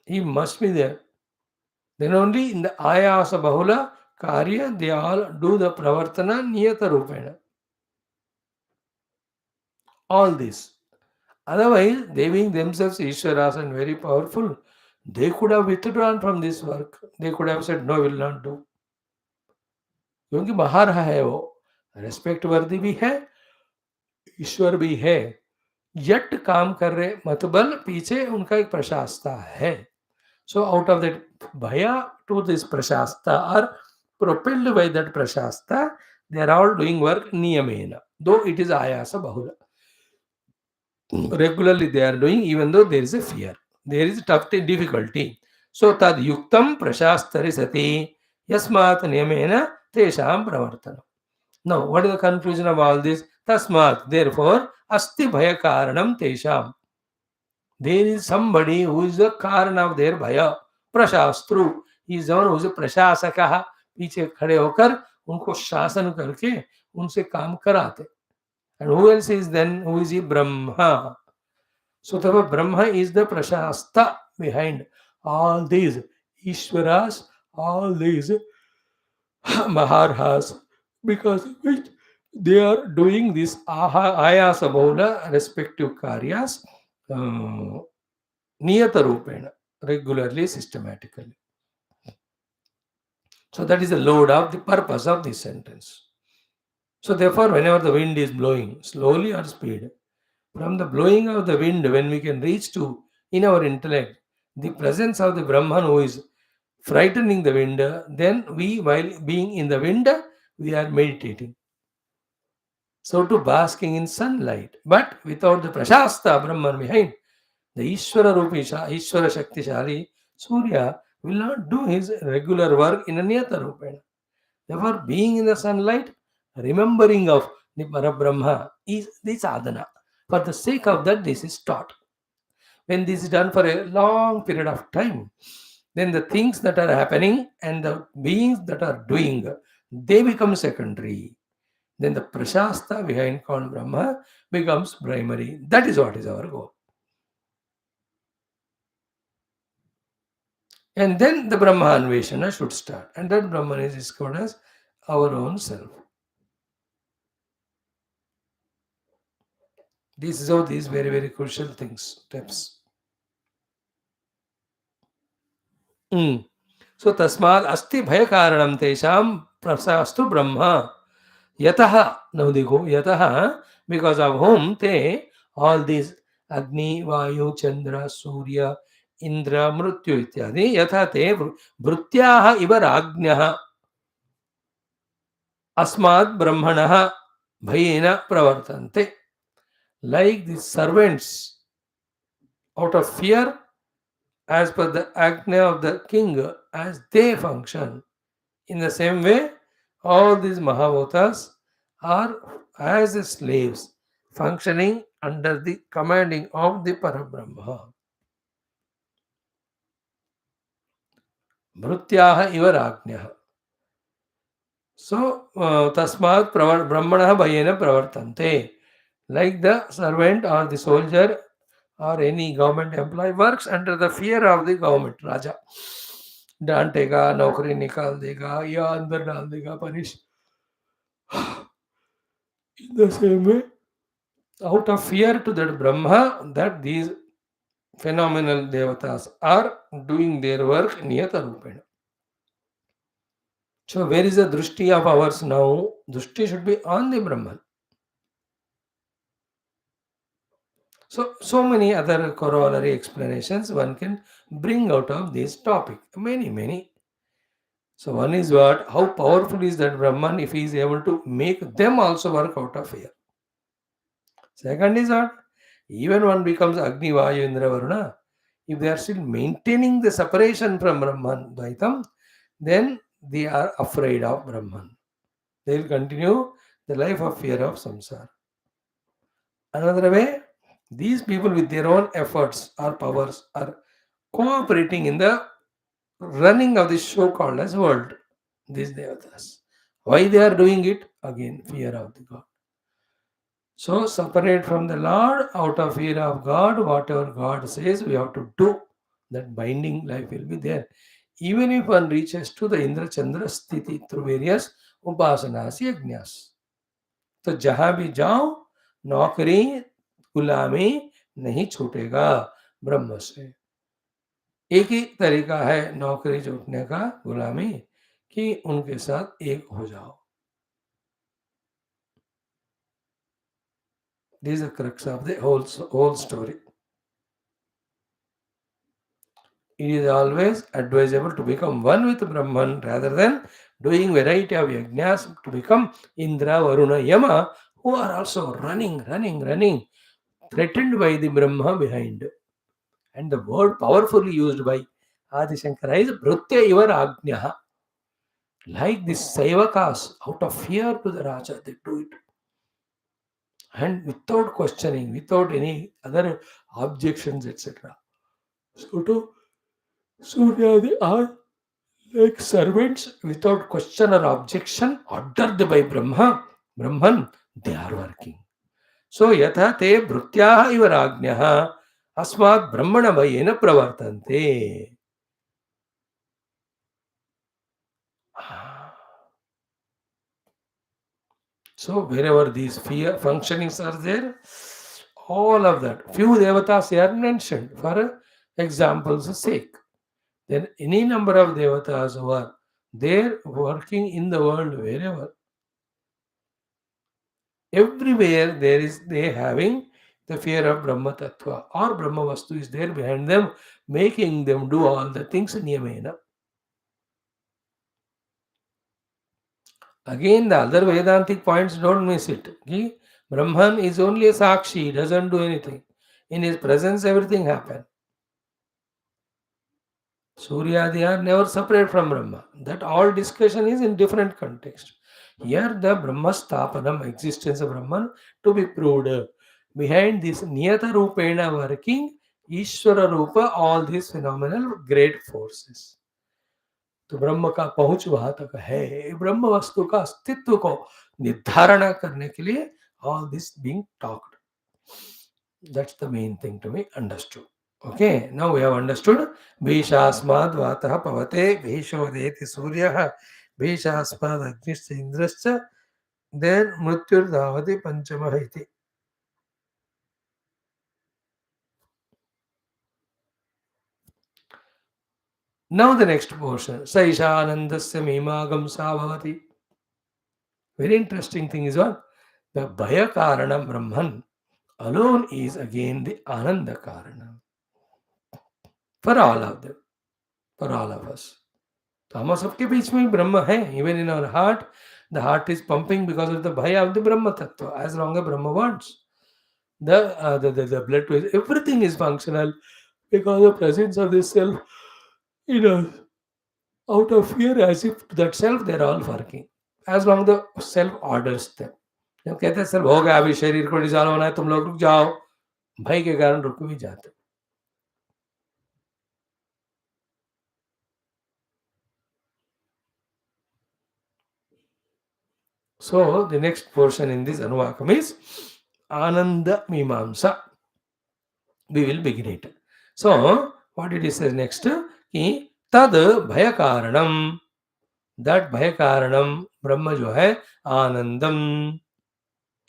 He must be there. Then only in the Ayasa Bahula Karya, they all do the Pravartana Niyata Rupena. All this. Otherwise, they being themselves Ishwaras and very powerful, they could have withdrawn from this work. They could have said, no, will not do. क्योंकि बाहर है वो, respect वर्दी भी है, ईश्वर भी है, yet काम कर रहे, मतबल पीछे उनका एक प्रशास्ता है. So out of that bhaya to this prashasta, or propelled by that prashasta, they are all doing work niyamena, though it is ayasa bahula. Regularly they are doing, even though there is a fear, there is tough difficulty. So tad yuktam prashastari sati, yasmat niyamena tesham pravartana. Now, what is the conclusion of all this? Tasmat, therefore, asti bhaya karanam tesham. There is somebody who is the karana of their bhaya, prashastru. He is the one who is a prashasaka. पीछे खड़े होकर उनको शासन करके उनसे काम कराते. And who else is then? Who is he? Brahma. So therefore Brahma is the prashasta behind all these Ishwaras, all these Maharhas, because of which they are doing this ayasa bahula respective karyas niyata rupena, regularly, systematically. So that is the load of the purpose of this sentence. So therefore, whenever the wind is blowing, slowly or speed, from the blowing of the wind, when we can reach to, in our intellect, the presence of the Brahman who is frightening the wind, then we, while being in the wind, we are meditating. So to basking in sunlight, but without the prashasta Brahman behind, the Ishvara Rupisha, Ishvara Shaktishali, Surya will not do his regular work in a Niyata Rupena. Therefore, being in the sunlight, remembering of the Parabrahma is the sadhana. For the sake of that, this is taught. When this is done for a long period of time, then the things that are happening and the beings that are doing, they become secondary. Then the prashasta behind called Brahma becomes primary. That is what is our goal. And then the Brahmanveshana should start. And that Brahman is discovered as our own self. This is how these very, very crucial things, steps. So tasmad asti bhaya karanam tesham prasastu brahma. Yataha, now they go, yataha, because of whom they, all these Agni, Vayu, Chandra, Surya, Indra, Mrityu ityadi, yatha te vrutyaha iva rajnyaha asmad brahmanaha bhayena pravartante. Like the servants, out of fear, as per the ajna of the king, as they function. In the same way, all these Mahavatas are as slaves functioning under the commanding of the Parabrahma. Bhrutyaha iva rajnyaha. So, tasmat brahmanaha bhayena pravartante. Like the servant or the soldier or any government employee works under the fear of the government, Raja. डांटेगा नौकरी निकाल देगा या अंदर डाल देगा punish in the same way out of fear to that Brahma that these phenomenal devatas are doing their work niyata rupena. So where is the drushti of ours now? Drushti should be on the Brahman. So many other corollary explanations one can bring out of this topic. Many. So one is what? How powerful is that Brahman if he is able to make them also work out of fear. Second is what? Even one becomes Agni, Vayu, Indra, Varuna, if they are still maintaining the separation from Brahman, Dvaitam, then they are afraid of Brahman. They will continue the life of fear of samsara. Another way, these people with their own efforts or powers are cooperating in the running of this show called as world, these devatas. Why they are doing it? Again, fear of the God. So separate from the Lord, out of fear of God, whatever God says we have to do. That binding life will be there. Even if one reaches to the Indra Chandra Sthiti through various upasanas, yajnas. तो जहां भी जाओ नौकरी गुलामी नहीं छूटेगा ब्रह्म से. एक ही तरीका है नौकरी छूटने का गुलामी कि उनके साथ एक हो जाओ. This is the crux of the whole story. It is always advisable to become one with Brahman rather than doing variety of yajnas to become Indra, Varuna, Yama, who are also running, threatened by the Brahma behind. And the word powerfully used by Adi Shankara is Bhrutya Iva Rajnyaha. Like these Saivakas, out of fear to the Raja, they do it. And without questioning, without any other objections, etc. So to Surya, they are like servants without question or objection, ordered by Brahman, they are working. So yatha te bhrutyaha iva rajnyaha asmat brahmana bhayena pravartante. So wherever these fear functionings are there, all of that, few devatas are mentioned for example's sake. Then any number of devatas who are there working in the world wherever, everywhere they having the fear of Brahma Tattva or Brahma Vastu is there behind them, making them do all the things niyamena. Again, the other Vedantic points, don't miss it. Brahman is only a Sakshi, he doesn't do anything. In his presence, everything happens. Surya, they are never separate from Brahma. That all discussion is in different context. Here, the Brahma Stapanam, existence of Brahman, to be proved. Behind this Niyata Rupena working, Ishvara Rupa, all these phenomenal great forces. तो ब्रह्म का पहुंच वहां तक है. ब्रह्म वस्तु का अस्तित्व को निर्धारण करने के लिए all this being talked. That's the main thing to be understood. Okay, now we have understood. Bhishasmad vatah pavate bhishodeti suryah bhishasmad agnischa indrascha then mrityur dhavati panchamah iti. Now the next portion. Saisha Anandasya Mimagam Sabhavati. Very interesting thing is what? The Bhaya Karana Brahman alone is again the Ananda Karana. For all of them. For all of us. तो हम सबके बीच में ब्रह्म है. Even in our heart, the heart is pumping because of the bhaya of the Brahma Tattva. As long as Brahma wants, the blood to everything is functional because of the presence of this self in us. Out of fear, as if that self, they're all working. As long as the self orders them. जब कहते हैं self हो गया अभी शरीर को dissolve होना है तुम लोग रुक जाओ, भय के कारण रुक भी जाते. So the next portion in this Anuvakam is Ananda Mimamsa. We will begin it. So what it is next? कि तद भय कारणम, that भय कारणम ब्रह्म जो है आनंदम,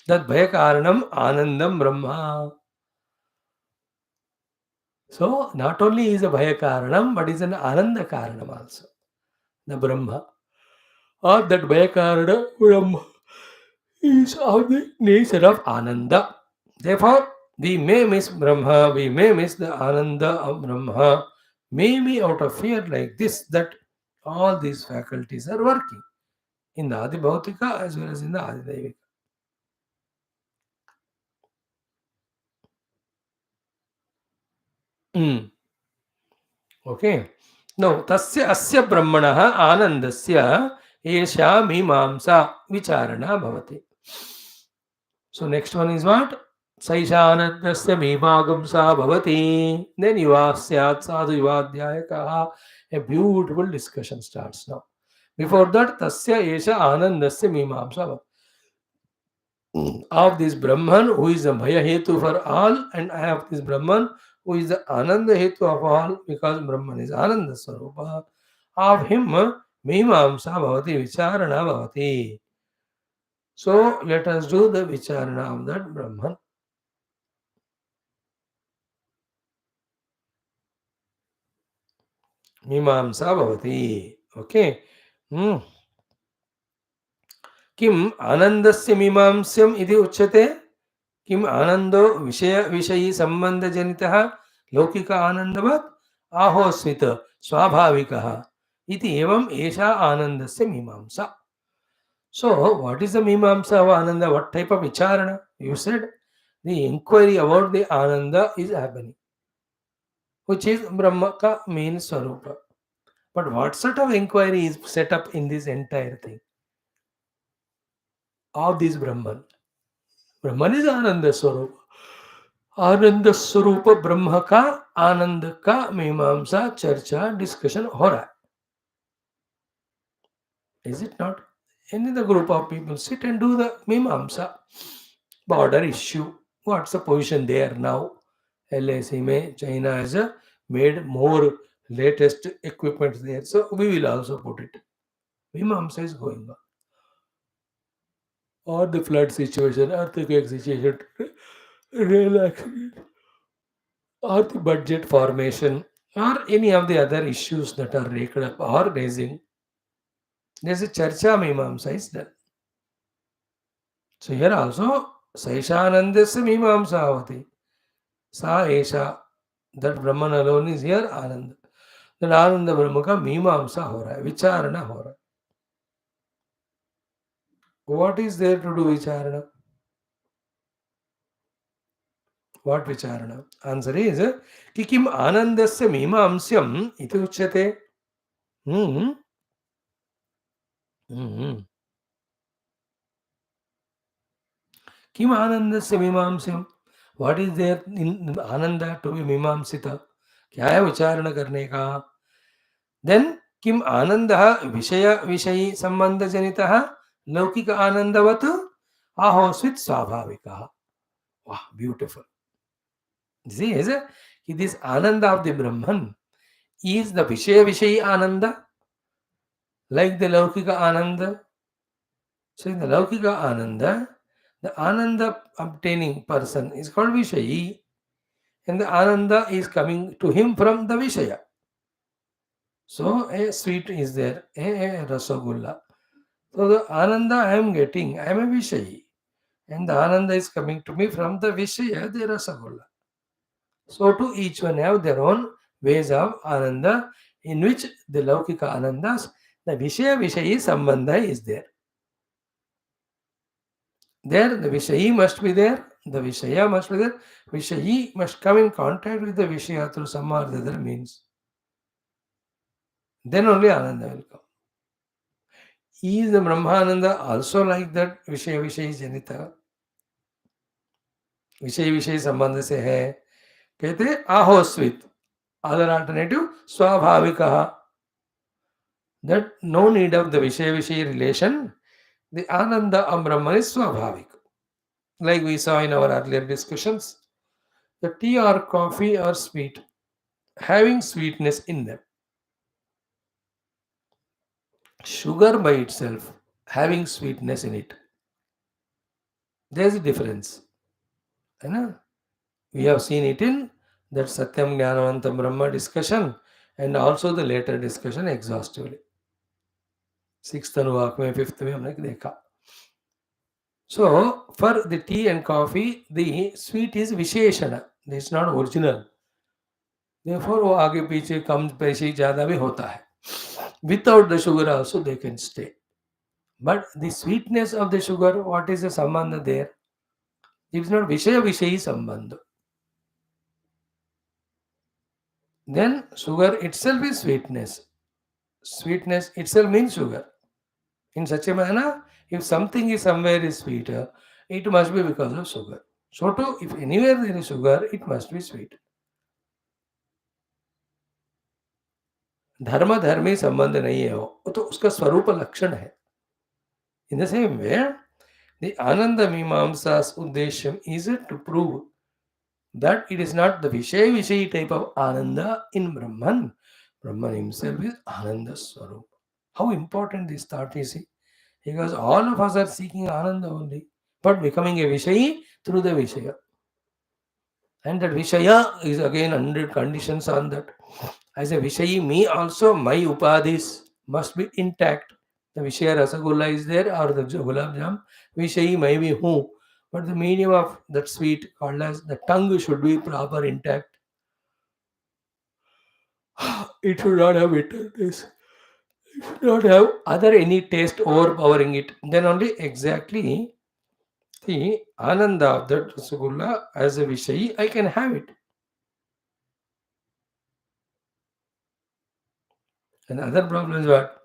that भय कारणम आनंदम Brahma. So not only is a bhaya karanam, but is an ananda karanam also. The Brahma or that bhaya karana Brahma is of the nature of ananda. Therefore, we may miss Brahma, we may miss the ananda of Brahma, maybe out of fear like this, that all these faculties are working in the Adi Bhautika as well as in the Adi Daivika. Okay. Now, tasya asya brahmanaha anandasya esha mimamsa vicharana bhavati. So, next one is what? Saishanandasya mimagamsa bhavati. Then yuvasyat sadhu yuvadhyayakaha. A beautiful discussion starts now. Before that, tasya esha anandasya mimamsa bhavati. Of this Brahman who is the Bhaya Hetu for all, and I have this Brahman who is the Ananda Hetu of all, because Brahman is Ananda Swarupa. Of him, Mimamsa Bhavati, Vicharana Bhavati. So let us do the Vicharana of that Brahman. Mimamsa Bhavati. Okay. किम आनंदस्य मीमांस्यम इति उच्यते. किम आनंदो विषय विषयी संबंध जनितः लौकिक आनंदवत् आहोस्मित स्वाभाविकः इति एवं एषा आनंदस्य मीमांसा. So what is the mimamsa of ananda? What type of vicharana? You said the inquiry about the ananda is happening, which is brahmaka main swarupa. But what sort of inquiry is set up in this entire thing of this Brahman? Brahman is Ananda Swarupa. Ananda Swarupa Brahma का आनंद का मीमांसा चर्चा discussion हो रहा है. Is it not? And the group of people sit and do the mimamsa. Border issue. What's the position there now? LIC में China has made more latest equipment there. So we will also put it. Mimamsa is going on. Or the flood situation, earthquake situation, rail accident, or the budget formation, or any of the other issues that are raked up or raising. There's a charcha mimamsa is done. So here also, Saishanandasya mimamsa avati. Sa esha, that Brahman alone is here, Ananda. That Ananda Brahma ka mimamsa ho raha hai, vicharana ho raha hai. What is there to do vicharana? What vicharana? Answer is, कि किम आनंदस्य मीमांस्यम इति उच्यते. Hmm. Kim आनंदस्य मीमांस्यम. What is there in Anand to be मीमांसिता? क्या है विचारण करने का? Then किम आनंदः विषय विषयी संबंध जनितः लौकिक आनंदवत् आहोस्वित स्वाभाविकः. Wow, beautiful. See, is it? This Ananda of the Brahman is the Vishaya Vishayi Ananda, like the Laukika Ananda. So in the Laukika Ananda, the Ananda obtaining person is called Vishayi, and the Ananda is coming to him from the Vishaya. So a sweet is there, a rasagulla. So the ananda I am getting, I am a vishayi. And the ananda is coming to me from the vishaya, the rasagulla. So to each one have their own ways of ananda, in which the laukika anandas, the vishaya vishayi sambandha is there. There the vishayi must be there, the vishaya must be there, vishayi must come in contact with the vishaya through some or the other means. Then only ananda will come. Is the Brahmananda also like that Vishaya Vishayi Janita? Vishayi Vishayi संबंध से है कहते हैं आहोस्वित. Other alternative swabhavikaha. That no need of the Vishaya Vishayi relation. The Ananda of Brahman is swabhavik. Like we saw in our earlier discussions, the tea or coffee or sweet having sweetness in them. Sugar by itself having sweetness in it. There is a difference. है ना? We have seen it in that Satyam Jnanavantam Brahma discussion and also the later discussion exhaustively. 6th अनुवाक में 5th में हमने देखा. So for the tea and coffee, the sweet is Visheshana. It is not original. Therefore वो आगे पीछे कम पैसे ज़्यादा भी होता है. Without the sugar also they can stay. But the sweetness of the sugar, what is the sambandha there? It is not Vishaya Vishayi sambandha. Then sugar itself is sweetness. Sweetness itself means sugar. In such a manner, if something is somewhere is sweeter, it must be because of sugar. So too, if anywhere there is sugar, it must be sweet. धर्म धर्मी संबंध नहीं है वो तो उसका स्वरूप लक्षण है. In the same way, the Ananda Mimamsa's uddeshyam is to prove that it is not the Vishaya Vishayi type of Ananda in Brahman. Brahman himself is Ananda Swarup. How important this thought is, because all of us are seeking Ananda only, but becoming a Vishayi through the Vishaya. And that Vishaya is again 100 conditions on that. As a Vishayi, me also, my Upadhis must be intact. The Vishaya Rasagulla is there or the Gulab Jam. Vishayi may be who, but the medium of that sweet called as the tongue should be proper intact. It should not have bitterness. It should not have other any taste overpowering it. Then only exactly the Ananda of that Rasgulla as a Vishayi, I can have it. And other problem is what?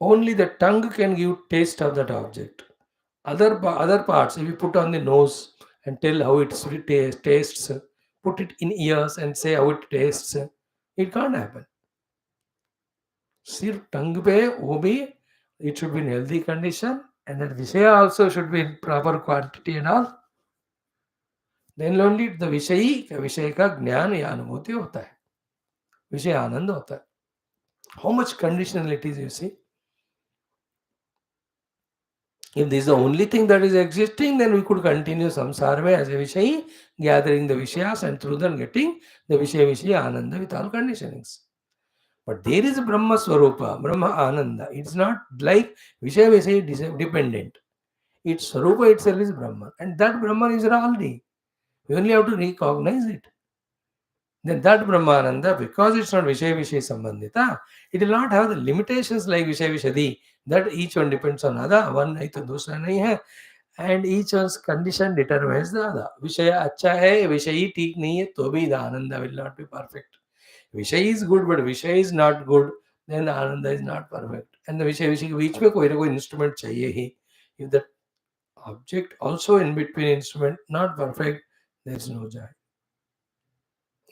Only the tongue can give taste of that object. Other parts, if you put on the nose and tell how it tastes, put it in ears and say how it tastes, it can't happen. सिर्फ tongue पे वो भी it should be in healthy condition and that Vishaya also should be in proper quantity and all. Then only the विषय का ज्ञान या अनुभूति होता है, विषय आनंद होता है. How much conditionalities you see. If this is the only thing that is existing, then we could continue samsara as a Vishayi, gathering the Vishayas and through them getting the Vishaya Ananda with all conditionings. But there is Brahma Swarupa, Brahma Ananda. It's not like Vishaya dependent. Its Swarupa itself is Brahman. And that Brahman is already. We only have to recognize it. Then that Brahmananda, because it's not Vishaya Sambandhita, it will not have the limitations like Vishaya Vishadi, that each one depends on other, one hai to dusra nahi hai, and each one's condition determines the other. Vishaya acha hai, Vishayi theek nahi hai, to bhi the Ananda will not be perfect. Vishayi is good, but Vishaya is not good, then the Ananda is not perfect. And the Vishaya ke beech mein koi na koi instrument chahiye hi. If the object also in between instrument not perfect, there is no joy.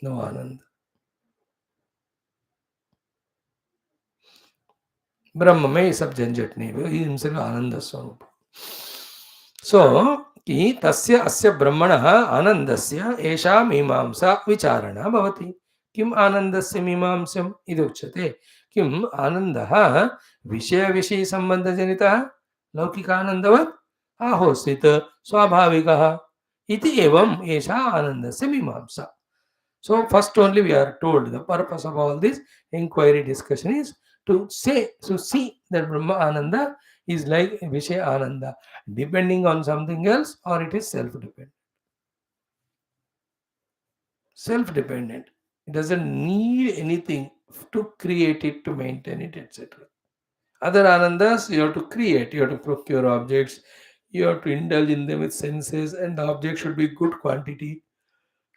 No Ananda. ब्रह्म में ये सब झंझट नहीं, himself आनंद स्वरूप. सो कि तस्य अस्य ब्रह्मणः आनन्दस्य एषा मीमांसा विचारणा भवति. किम् आनन्दस्य मीमांसम् इति उच्यते. किम् आनन्दः विषयविषयसम्बन्धजनितः लौकिकानन्दवत् आहोस्वित् स्वाभाविकः इति एवम् एषा आनन्दस्य मीमांसा. So first only we are told the purpose of all this inquiry discussion is to see that Brahma Ananda is like Vishaya Ananda, depending on something else, or it is self-dependent. Self-dependent. It doesn't need anything to create it, to maintain it, etc. Other anandas, you have to create, you have to procure objects, you have to indulge in them with senses, and the object should be good quantity.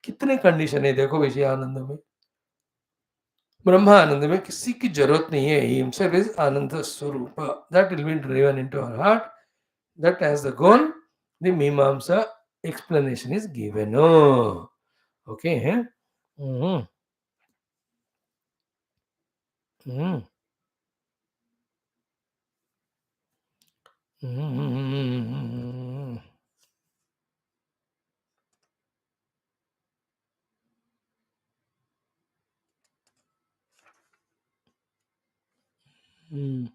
कितने condition है देखो विषय आनंद में. ब्रह्मा आनंद में किसी की जरूरत नहीं है. He himself is आनंद स्वरूप. That will be driven into our heart. That as the goal, the Mimamsa explanation is given. Oh, okay. Mm-hmm. Mm-hmm. Mm-hmm. Mm-hmm.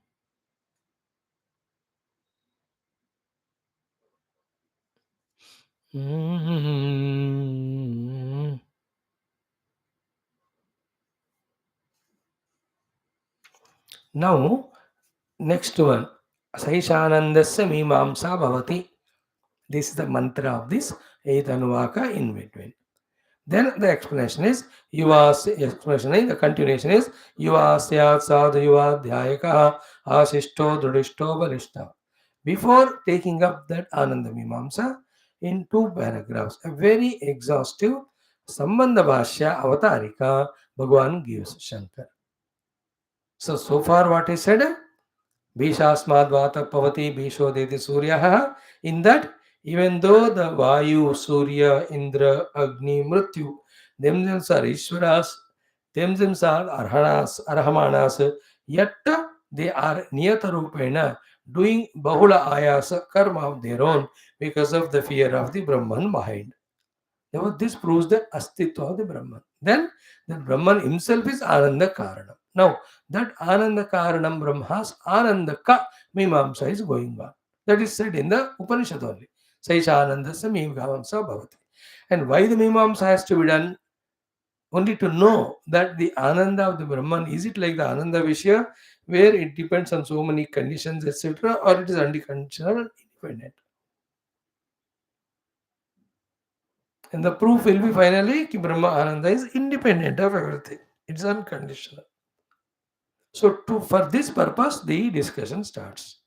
Mm-hmm. Now, next one. Saishanandasya Mimamsa Bhavati. This is the mantra of this eighth Anuvaka in between. Then the explanation is the continuation is Yuvasyat Sadhu Yuvadhyayaka Asishto Drudishto Balishta. Before taking up that Ananda Mimamsa in two paragraphs, a very exhaustive Sambandha Bhashya Avatarika Bhagwan gives Shankara. So far what is said, Bhishasmadvata Pavati Bhishodeti Surya. In that, even though the Vayu, Surya, Indra, Agni, Mrityu themselves are Ishwaras, themselves are Arhamanas, yet they are Niyatarupena doing Bahula Ayasa karma of their own because of the fear of the Brahman behind. Therefore, this proves the Astitva of the Brahman. Then, the Brahman himself is Ananda Karanam. Now, that Ananda Karanam Brahmas Anandaka Mimamsa is going on. That is said in the Upanishad only. Saisha Anandasya Mimamsa Bhavati. And why the Mimamsa has to be done? Only to know that the Ananda of the Brahman, is it like the Ananda Vishya, where it depends on so many conditions, etc., or it is unconditional and independent? And the proof will be finally that Brahma Ananda is independent of everything. It's unconditional. So for this purpose, the discussion starts.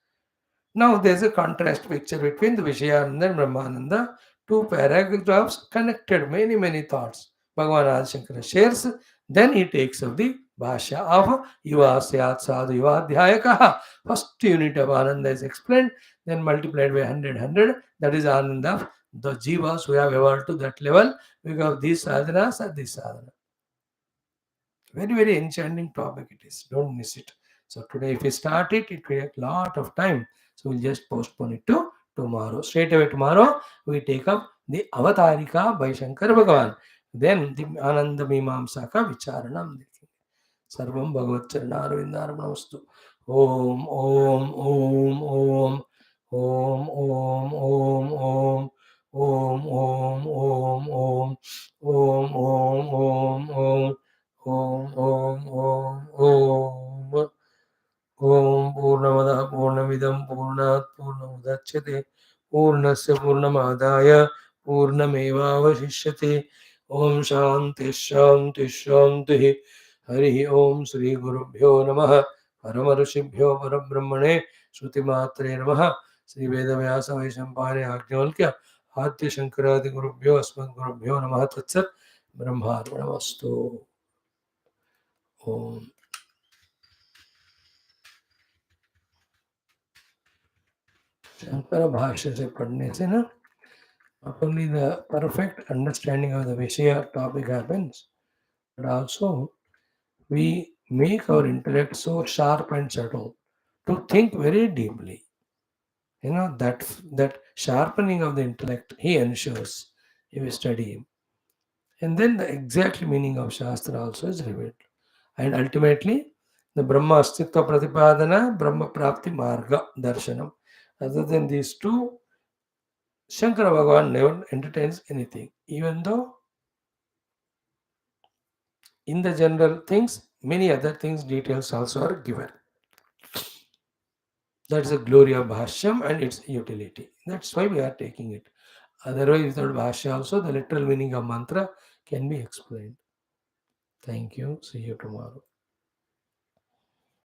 Now there's a contrast picture between the Vishayananda and Brahmananda. Two paragraphs connected many thoughts. Bhagavan Adi Shankara shares. Then he takes up the Bhashya of Yuva Syat Sadhu Yuva Dhyayakaha. First unit of Ananda is explained, then multiplied by 100. That is Ananda of the Jivas who have evolved to that level because these sadhanas are this sadhana. Very enchanting topic it is. Don't miss it. So today if we start it, it will take a lot of time. So we'll just postpone it to tomorrow. Straight away tomorrow, we take up the Avatarika by Shankara Bhagavan. Then the Ananda Mimamsaka Vicharanam. Sarvam Bhagavat Charanarvindarmanastu. Om, Om, Om, Om, Om, Om, Om, Om, Om, Om, Om, Om, Om, Om, Om, Om. Om Om Om Om Om Purnamada Purnamidam Purnat Purnamudachyate Purnasya Purnamadaya Purnamevavashishyate Om Shanti Shanti Shanti Hari Om Sri Gurubhyo Namaha Paramarshibhyo Parabrahmane Shruti Namaha Sri Vedavyasa Vaishampane Ajñolkya Adya Shankaradi Gurubhyo Asmad Gurubhyo Namaha Tatsat Brahmarpणमस्तु Om. Shankar भाष्य से पढ़ने से ना not only the perfect understanding of the Vishaya topic happens, but also we make our intellect so sharp and subtle to think very deeply. That sharpening of the intellect he ensures if we study him. And then the exact meaning of Shastra also is revealed. And ultimately, the Brahma Astitva Pratipadana, Brahma Prapti Marga Darshanam. Other than these two, Shankara Bhagavan never entertains anything, even though In the general things, many other things, details also are given. That's the glory of Bhashyam and its utility. That's why we are taking it. Otherwise, without Bhashya also, the literal meaning of mantra can be explained. Thank you. See you tomorrow.